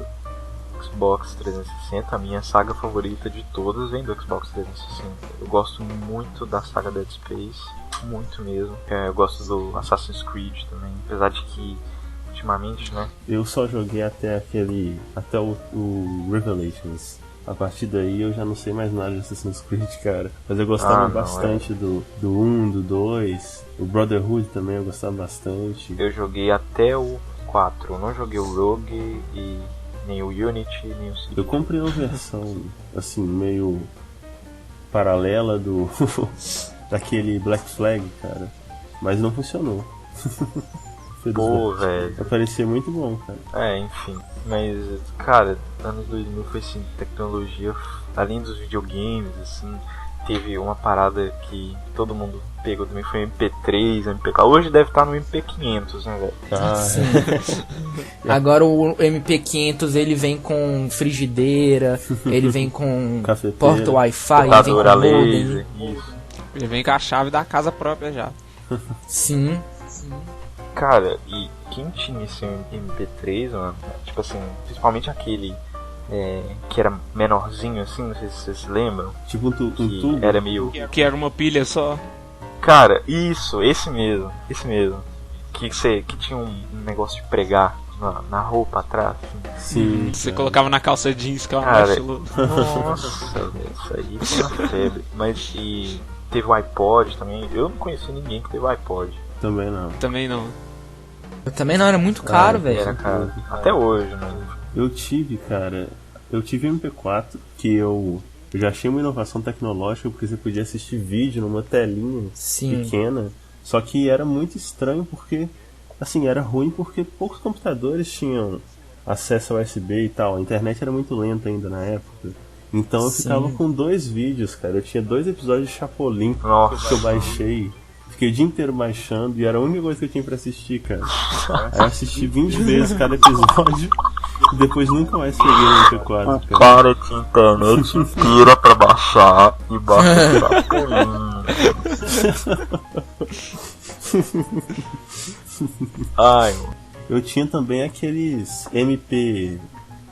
Xbox 360, a minha saga favorita de todas vem do Xbox 360. Eu gosto muito da saga Dead Space, muito mesmo. Eu gosto do Assassin's Creed também, apesar de que ultimamente, né? Eu só joguei até o Revelations. A partir daí eu já não sei mais nada de Assassin's Creed, cara. Mas eu gostava bastante do 1, do 2. O Brotherhood também eu gostava bastante. Eu joguei até o 4. Eu não joguei o Rogue e nem o Unity, nem o Siege. Eu comprei uma versão, assim, meio paralela do daquele Black Flag, cara. Mas não funcionou. Pô, velho. Parecia muito bom, cara. Enfim. Mas, cara, anos 2000 foi assim, tecnologia, além dos videogames, assim, teve uma parada que todo mundo pegou também, foi MP3, MP4. Hoje deve estar no MP500, né, velho? Sim. Agora o MP500 ele vem com frigideira, ele vem com porta Wi-Fi, ele vem com laser, isso. Ele vem com a chave da casa própria já. Sim. Cara, e quem tinha esse MP3, mano, tipo assim, principalmente aquele que era menorzinho assim, não sei se vocês se lembram. Tipo um tubo? Era meio... Que era uma pilha só. Cara, isso, esse mesmo. Que tinha um negócio de pregar na roupa atrás. Sim. Você colocava na calça jeans, que é uma cara, nossa, velho, isso aí foi uma febre. Mas e teve o iPod também. Eu não conheci ninguém que teve o iPod. Também não. Eu também não, era muito caro, velho. Era caro. Até hoje, né? Eu tive MP4, que eu já achei uma inovação tecnológica, porque você podia assistir vídeo numa telinha pequena. Só que era muito estranho porque, assim, era ruim porque poucos computadores tinham acesso ao USB e tal. A internet era muito lenta ainda na época. Então eu ficava com 2 vídeos, cara. Eu tinha 2 episódios de Chapolin que eu baixei. Fiquei o dia inteiro baixando e era a única coisa que eu tinha pra assistir, cara. Aí eu assisti 20 vezes cada episódio e depois nunca mais peguei no MP4, cara. Cara, tinha internet inteira pra baixar e baixar Ai. Eu tinha também aqueles MP...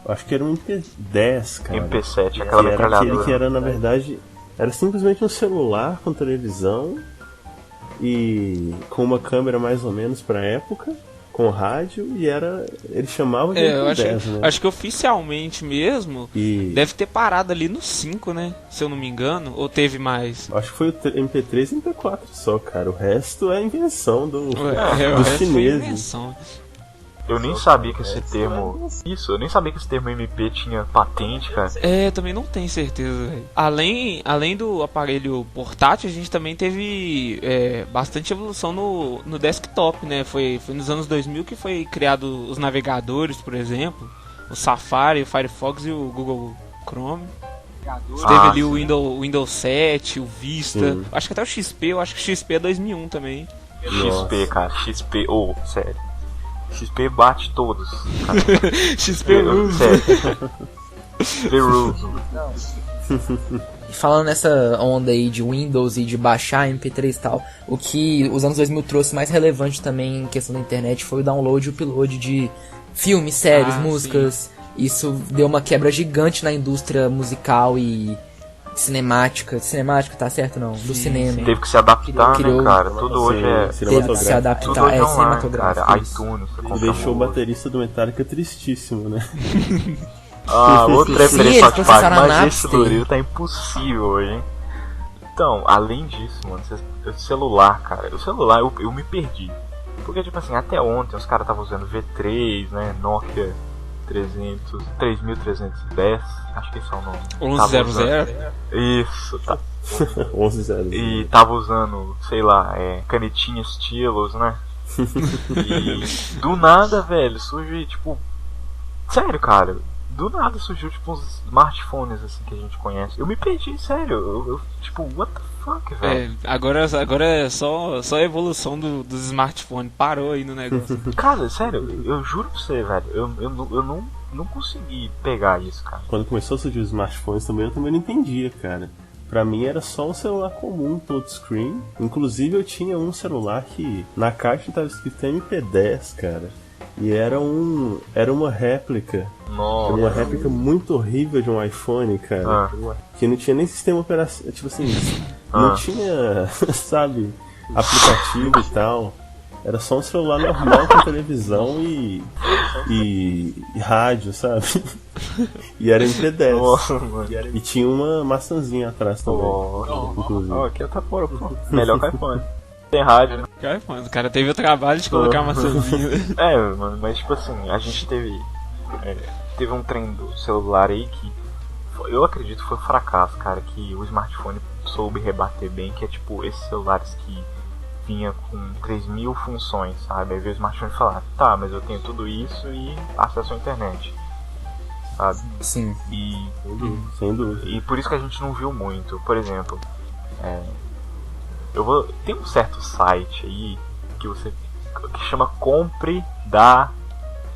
Acho que era um MP10, cara. MP7, aquela metralhadora. Aquele que era, na verdade, era simplesmente um celular com televisão e com uma câmera mais ou menos pra época, com rádio, e ele chamava de MP10, né? Acho que oficialmente mesmo deve ter parado ali no 5, né? Se eu não me engano, ou teve mais? Acho que foi o MP3 e MP4 só, cara. O resto é invenção dos chineses. Eu nem sabia que esse termo... eu nem sabia que esse termo MP tinha patente, cara. Também não tenho certeza, velho. Além do aparelho portátil, a gente também teve bastante evolução no desktop, né? Foi nos anos 2000 que foi criado os navegadores, por exemplo. O Safari, o Firefox e o Google Chrome. Teve ali o Windows 7, o Vista. Acho que até o XP, eu acho que o XP é 2001 também. XP, cara, XP, sério. XP bate todos. XP rules. XP rules. Falando nessa onda aí de Windows e de baixar MP3 e tal, o que os anos 2000 trouxe mais relevante também em questão da internet foi o download e o upload de filmes, séries, músicas. Sim. Isso deu uma quebra gigante na indústria musical e cinemática, tá certo não? Do cinema. Teve que se adaptar, né, cara? Tudo hoje teve que se adaptar, cinematográfico. iTunes. Deixou o baterista do Metallica tristíssimo, né? Outra referência de parte, mas esse Doril tá impossível hoje, hein? Então, além disso, mano, o celular, cara, eu me perdi. Porque, tipo assim, até ontem os caras estavam usando V3, né, Nokia 3310, acho que esse é o nome. 1100? Isso, tá. 1100. E tava usando, sei lá, canetinha estilos, né? E do nada, velho, surge, tipo... Sério, cara, do nada surgiu, tipo, uns smartphones, assim, que a gente conhece. Eu me perdi, sério, eu tipo, what the fuck, velho? Agora é só a evolução dos smartphones, parou aí no negócio. Cara, sério, eu juro pra você, velho, eu não consegui pegar isso, cara. Quando começou a surgir os smartphones também, eu também não entendia, cara. Pra mim era só um celular comum, touchscreen. Inclusive eu tinha um celular que na caixa tava escrito MP10, cara. E era uma réplica. Nossa. Uma réplica muito horrível de um iPhone, cara. Que não tinha nem sistema operacional. Tipo assim, não tinha, sabe, aplicativo e tal. Era só um celular normal com televisão e rádio, sabe? E era MP10. Nossa, mano. E tinha uma maçãzinha atrás também. Inclusive. Aqui é outra porra, pô. Melhor que iPhone. Tem rádio, né? O cara teve o trabalho de colocar uma maçãzinha. Mano, mas tipo assim, a gente teve um trem do celular aí que eu acredito que foi um fracasso, cara, que o smartphone soube rebater bem, que é tipo esses celulares que vinha com 3.000 funções, sabe? Aí veio o smartphone e falar, tá, mas eu tenho tudo isso e acesso à internet, sabe? Sim. E Sem dúvida. E por isso que a gente não viu muito. Por exemplo, tem um certo site aí que chama Compre da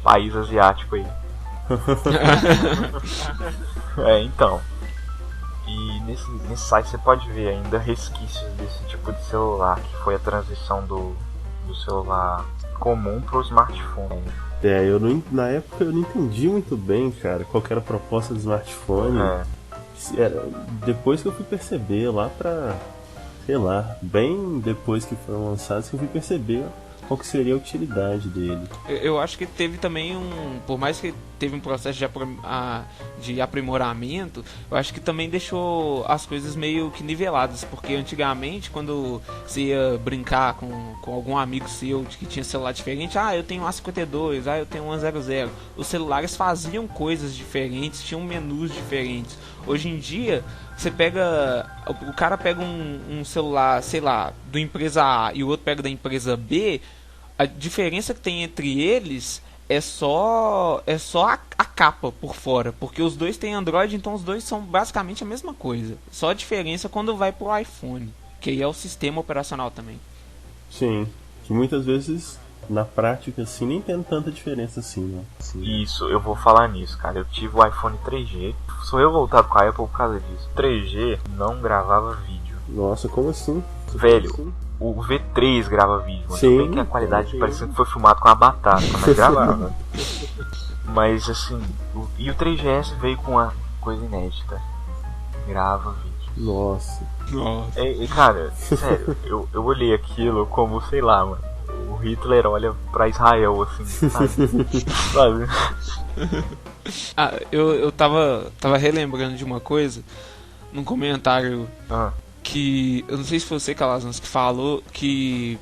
País Asiático aí. Então. E nesse site você pode ver ainda resquícios desse tipo de celular, que foi a transição do celular comum pro smartphone. Na época eu não entendi muito bem, cara, qual que era a proposta do smartphone. Depois que eu fui perceber lá pra, sei lá, bem depois que foram lançados, que eu fui perceber qual que seria a utilidade dele. Eu acho que teve também por mais que teve um processo de aprimoramento, eu acho que também deixou as coisas meio que niveladas, porque antigamente quando você ia brincar com algum amigo seu que tinha celular diferente, eu tenho um A52, eu tenho um 100, os celulares faziam coisas diferentes, tinham menus diferentes. Hoje em dia, o cara pega um celular, sei lá, do empresa A e o outro pega da empresa B, a diferença que tem entre eles é só a capa por fora, porque os dois têm Android, então os dois são basicamente a mesma coisa. Só a diferença quando vai pro iPhone, que aí é o sistema operacional também. Sim, que muitas vezes na prática assim nem tem tanta diferença assim, né? Isso, eu vou falar nisso, cara. Eu tive o iPhone 3G. Sou eu voltado com a Apple por causa disso. 3G não gravava vídeo. Nossa, como assim? Velho, o V3 grava vídeo, mano. Sim. Bem que a qualidade parecia que foi filmado com uma batata, mas gravava. Mas assim, e o 3GS veio com uma coisa inédita. Grava vídeo. Nossa. Cara, sério, eu olhei aquilo como, sei lá, mano. O Hitler olha pra Israel, assim, sabe? Eu tava relembrando de uma coisa num comentário que eu não sei se foi você, Calazans, que falou que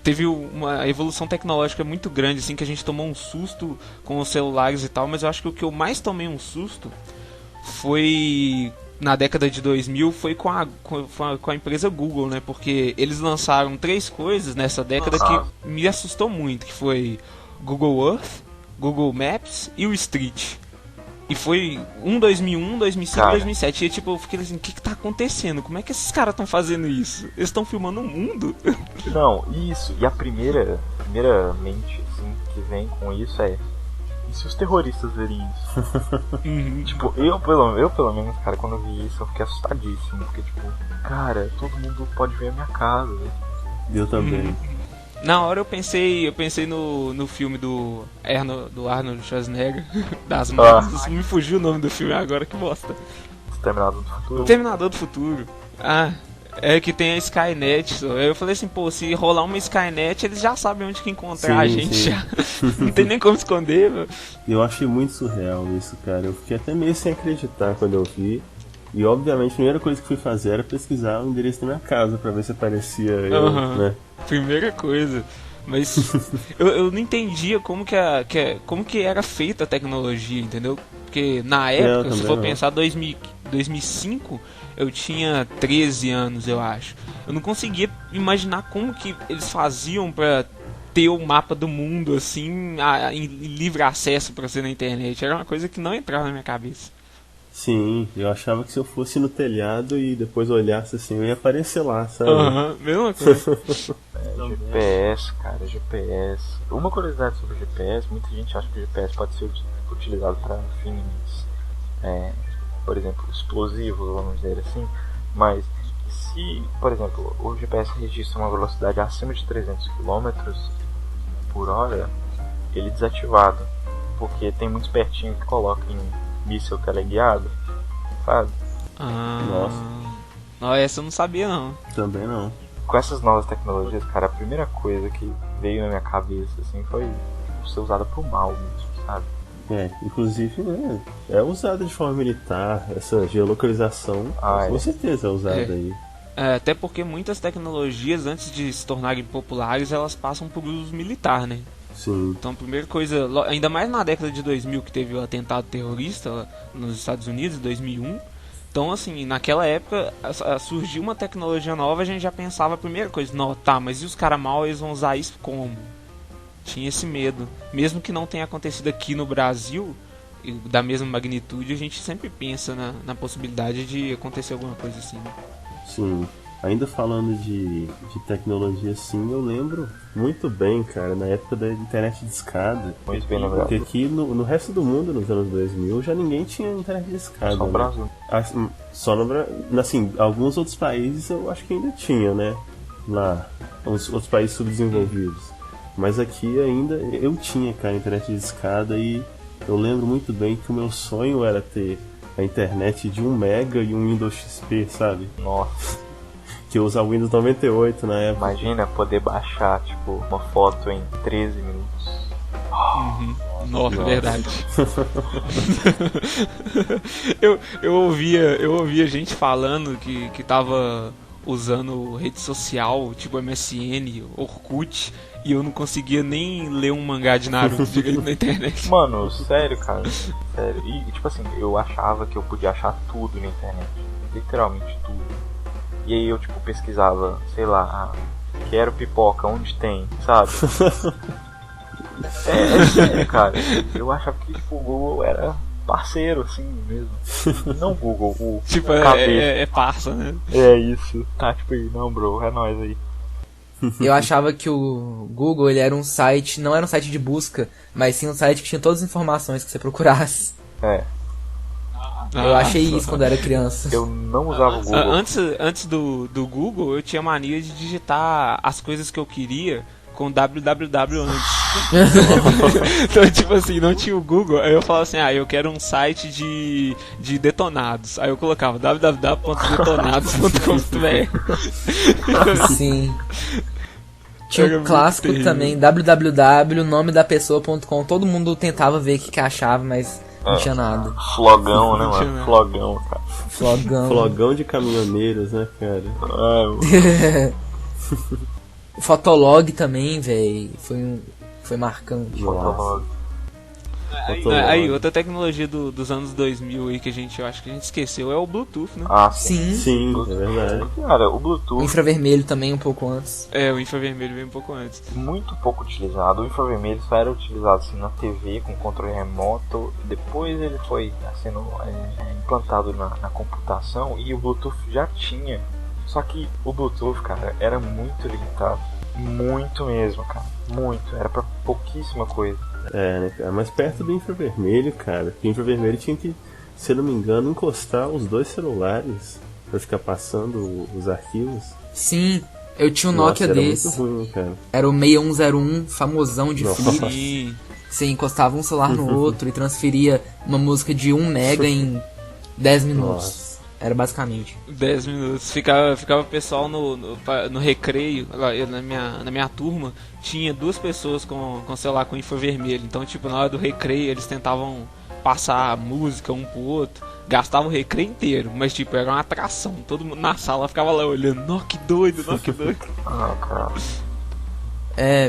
teve uma evolução tecnológica muito grande, assim, que a gente tomou um susto com os celulares e tal, mas eu acho que o que eu mais tomei um susto foi na década de 2000, foi com a empresa Google, né? Porque eles lançaram 3 coisas nessa década que me assustou muito, que foi Google Earth, Google Maps e o Street. E foi 2001, 2005, cara, 2007. E tipo, eu fiquei assim, o que tá acontecendo? Como é que esses caras estão fazendo isso? Eles estão filmando o mundo? Não, isso. E a primeira mente assim, que vem com isso é: e se os terroristas verem isso? Tipo, eu pelo menos, cara, quando eu vi isso, eu fiquei assustadíssimo. Porque, tipo, cara, todo mundo pode ver a minha casa. Eu também. Na hora eu pensei no filme do Arnold Schwarzenegger, das massas. Me fugiu o nome do filme agora, que bosta. Exterminador do Futuro. Exterminador do Futuro. É que tem a Skynet. Eu falei assim, pô, se rolar uma Skynet, eles já sabem onde que encontrar a gente. Sim. Já. Não tem nem como esconder, meu. Eu achei muito surreal isso, cara. Eu fiquei até meio sem acreditar quando eu vi. E obviamente a primeira coisa que fui fazer era pesquisar o endereço da minha casa pra ver se aparecia eu, né? Primeira coisa. Mas eu não entendia como que era feita a tecnologia, entendeu? Porque na época, se for pensar 2005, eu tinha 13 anos, eu acho. Eu não conseguia imaginar como que eles faziam pra ter o mapa do mundo assim, em livre acesso pra ser na internet. Era uma coisa que não entrava na minha cabeça. Sim, eu achava que se eu fosse no telhado e depois olhasse assim, eu ia aparecer lá, sabe? Mesma coisa. GPS, cara, GPS. Uma curiosidade sobre o GPS: muita gente acha que o GPS pode ser utilizado para fins, por exemplo, explosivos, vamos dizer assim. Mas se, por exemplo, o GPS registra uma velocidade acima de 300 km por hora, ele é desativado, porque tem muito espertinho que coloca em míssil teleguiado, sabe? Nossa. Não, essa eu não sabia não. Também não. Com essas novas tecnologias, cara, a primeira coisa que veio na minha cabeça, assim, foi ser usada pro mal mesmo, sabe? Inclusive é usada de forma militar, essa geolocalização com certeza é usada aí. Até porque muitas tecnologias, antes de se tornarem populares, elas passam por uso militar, né? Sim. Então, a primeira coisa, ainda mais na década de 2000, que teve o atentado terrorista nos Estados Unidos, em 2001. Então, assim, naquela época surgiu uma tecnologia nova, a gente já pensava a primeira coisa, não, tá, mas e os caras mal, eles vão usar isso como? Tinha esse medo. Mesmo que não tenha acontecido aqui no Brasil, da mesma magnitude, a gente sempre pensa na possibilidade de acontecer alguma coisa assim. Sim. Ainda falando de tecnologia, sim, eu lembro muito bem, cara, na época da internet de escada. Muito bem lembrado. Porque aqui no resto do mundo, nos anos 2000, já ninguém tinha internet de escada. Só no Brasil. Só no Brasil. Assim, alguns outros países eu acho que ainda tinha, né? Lá, os outros países subdesenvolvidos. Mas aqui ainda eu tinha, cara, internet de escada e eu lembro muito bem que o meu sonho era ter a internet de 1 mega e um Windows XP, sabe? Nossa. Que eu usava o Windows 98 na época. Imagina poder baixar, tipo, uma foto em 13 minutos. Nossa, verdade. eu ouvia gente falando que tava usando rede social, tipo MSN, Orkut, e eu não conseguia nem ler um mangá de Naruto direito na internet. Mano, sério, cara. Sério. E tipo assim, eu achava que eu podia achar tudo na internet. Literalmente tudo. E aí eu tipo pesquisava, sei lá, quero pipoca, onde tem, sabe? É sério, cara. Eu achava que tipo, o Google era parceiro, assim mesmo. Não o Google, o tipo, é parça, né? É isso. Tá, tipo aí, não, bro, é nóis aí. Eu achava que o Google ele era um site, não era um site de busca, mas sim um site que tinha todas as informações que você procurasse. Eu achei isso quando era criança. Eu não usava o Google. Antes do Google, eu tinha mania de digitar as coisas que eu queria com www antes. Então, tipo assim, não tinha o Google. Aí eu falava assim, eu quero um site de detonados. Aí eu colocava www.detonados.com.br. Sim. Tinha um clássico também, www.nomedapessoa.com. Todo mundo tentava ver o que achava, mas não tinha nada. Flogão, né, mano? Flogão, cara. Flogão de caminhoneiros, né, cara? O Fotolog também, velho, foi marcante. Fotolog. Aí, outra tecnologia dos anos 2000 aí que eu acho que a gente esqueceu é o Bluetooth, né? Sim, é verdade. Cara, o Bluetooth... O infravermelho também um pouco antes. O infravermelho veio um pouco antes. Muito pouco utilizado. O infravermelho só era utilizado assim, na TV com controle remoto. Depois ele foi sendo implantado na computação e o Bluetooth já tinha. Só que o Bluetooth, cara, era muito limitado. Muito mesmo, cara. Muito. Era pra pouquíssima coisa. Né, cara? Mas perto do infravermelho, cara. O infravermelho tinha que, se eu não me engano, encostar os dois celulares pra ficar passando os arquivos. Sim, eu tinha um Nokia desse. Muito ruim, cara. Era o 6101, famosão de flip. Você encostava um celular no outro e transferia uma música de 1 mega em 10 minutos. Nossa. Era basicamente 10 minutos. Ficava o pessoal no recreio. Na minha turma tinha 2 pessoas com celular com infravermelho. Então, tipo, na hora do recreio eles tentavam passar música um pro outro. Gastavam o recreio inteiro, mas tipo, era uma atração. Todo mundo na sala ficava lá olhando. Nossa, que doido, que doido. Cara.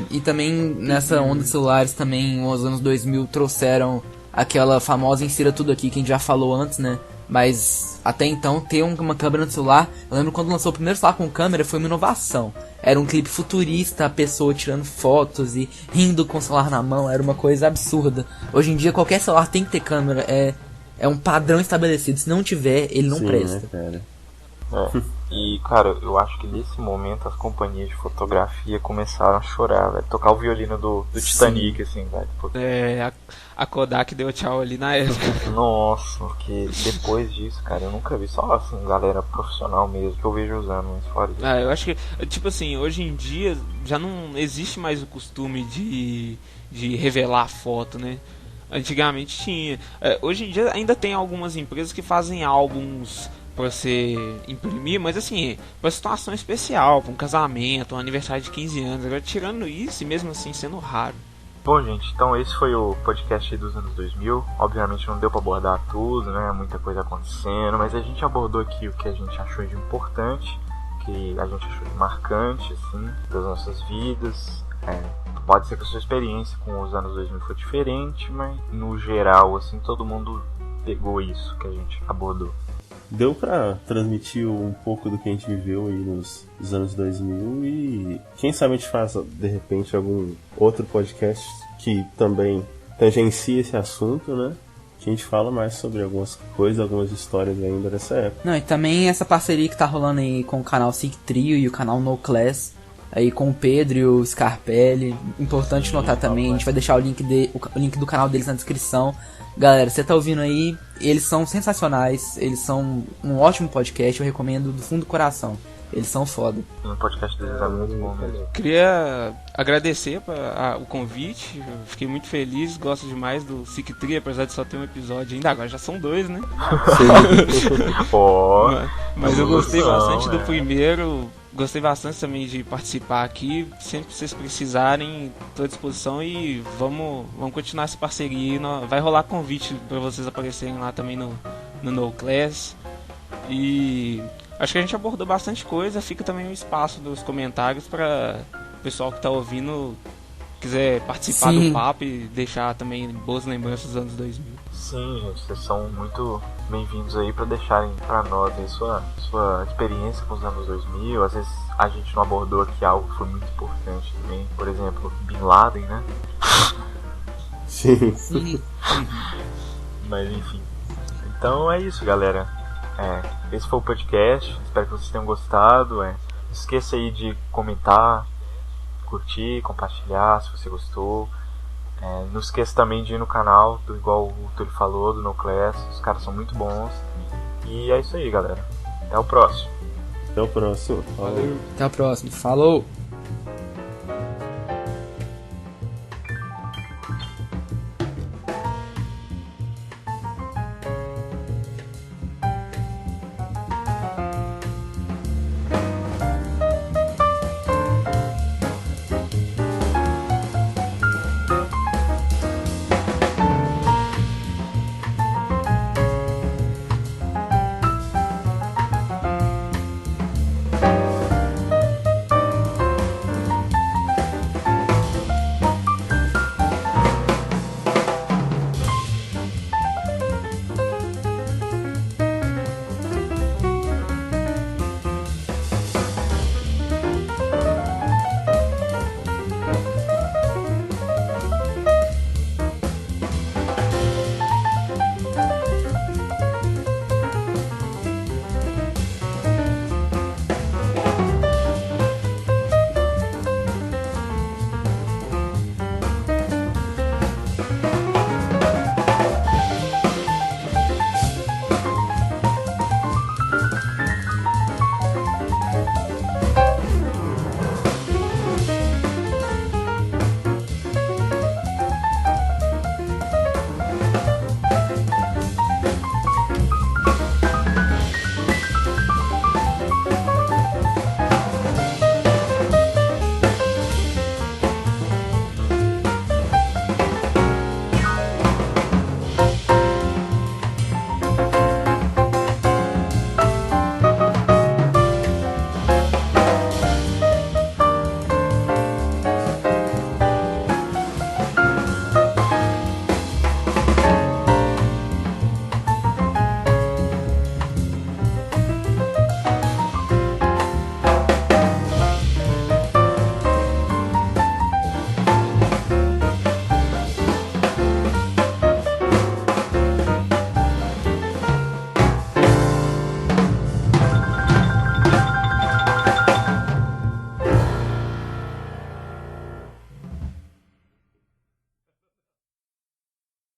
E também nessa onda de celulares também, nos anos 2000 trouxeram aquela famosa insira tudo aqui que a gente já falou antes, né? Mas até então ter uma câmera no celular, eu lembro quando lançou o primeiro celular com câmera, foi uma inovação. Era um clipe futurista, a pessoa tirando fotos e rindo com o celular na mão, era uma coisa absurda. Hoje em dia qualquer celular tem que ter câmera, é um padrão estabelecido, se não tiver, ele não presta. Né, cara? E cara, eu acho que nesse momento as companhias de fotografia começaram a chorar, velho. Tocar o violino do Titanic, assim, velho. A Kodak deu tchau ali na época. Nossa, porque depois disso, cara, eu nunca vi. Só assim, galera profissional mesmo que eu vejo usando, mas fora isso. Eu acho que, tipo assim, hoje em dia já não existe mais o costume de revelar a foto, né? Antigamente tinha. Hoje em dia ainda tem algumas empresas que fazem álbuns pra você imprimir, mas assim, pra situação especial, pra um casamento, um aniversário de 15 anos. Agora, tirando isso, e mesmo assim sendo raro. Bom, gente, então esse foi o podcast dos anos 2000. Obviamente não deu pra abordar tudo, né? Muita coisa acontecendo, mas a gente abordou aqui o que a gente achou de importante, que a gente achou de marcante, assim, das nossas vidas. Pode ser que a sua experiência com os anos 2000 foi diferente, mas no geral, assim, todo mundo pegou isso que a gente abordou. Deu pra transmitir um pouco do que a gente viveu aí nos anos 2000 e quem sabe a gente faça, de repente, algum outro podcast que também tangencia esse assunto, né? Que a gente fala mais sobre algumas coisas, algumas histórias ainda dessa época. Não, e também essa parceria que tá rolando aí com o canal Sig Trio e o canal No Class, aí com o Pedro e o Scarpelli. Importante notar também, a gente vai deixar o link do canal deles na descrição. Galera, você tá ouvindo aí, eles são sensacionais, eles são um ótimo podcast, eu recomendo do fundo do coração. Eles são foda. O podcast deles é muito bom mesmo. Queria agradecer o convite, eu fiquei muito feliz, gosto demais do Sig Trio, apesar de só ter um episódio ainda, agora já são 2, né? Mas eu gostei bastante do primeiro, gostei bastante também de participar aqui, sempre que vocês precisarem, estou à disposição e vamos continuar essa parceria, vai rolar convite para vocês aparecerem lá também no No Class. E acho que a gente abordou bastante coisa, fica também um espaço dos comentários para o pessoal que está ouvindo quiser participar do papo e deixar também boas lembranças dos anos 2000. Sim, gente, vocês são muito bem-vindos aí para deixarem para nós aí sua experiência com os anos 2000. Às vezes a gente não abordou aqui algo que foi muito importante também, por exemplo, Bin Laden, né? Sim. Mas enfim. Então é isso, galera. Esse foi o podcast. Espero que vocês tenham gostado. Não esqueça aí de comentar, curtir, compartilhar se você gostou. Não esqueça também de ir no canal, igual o Túlio falou, do No Class. Os caras são muito bons. E é isso aí, galera. Até o próximo. Até o próximo. Valeu. Até a próxima. Falou!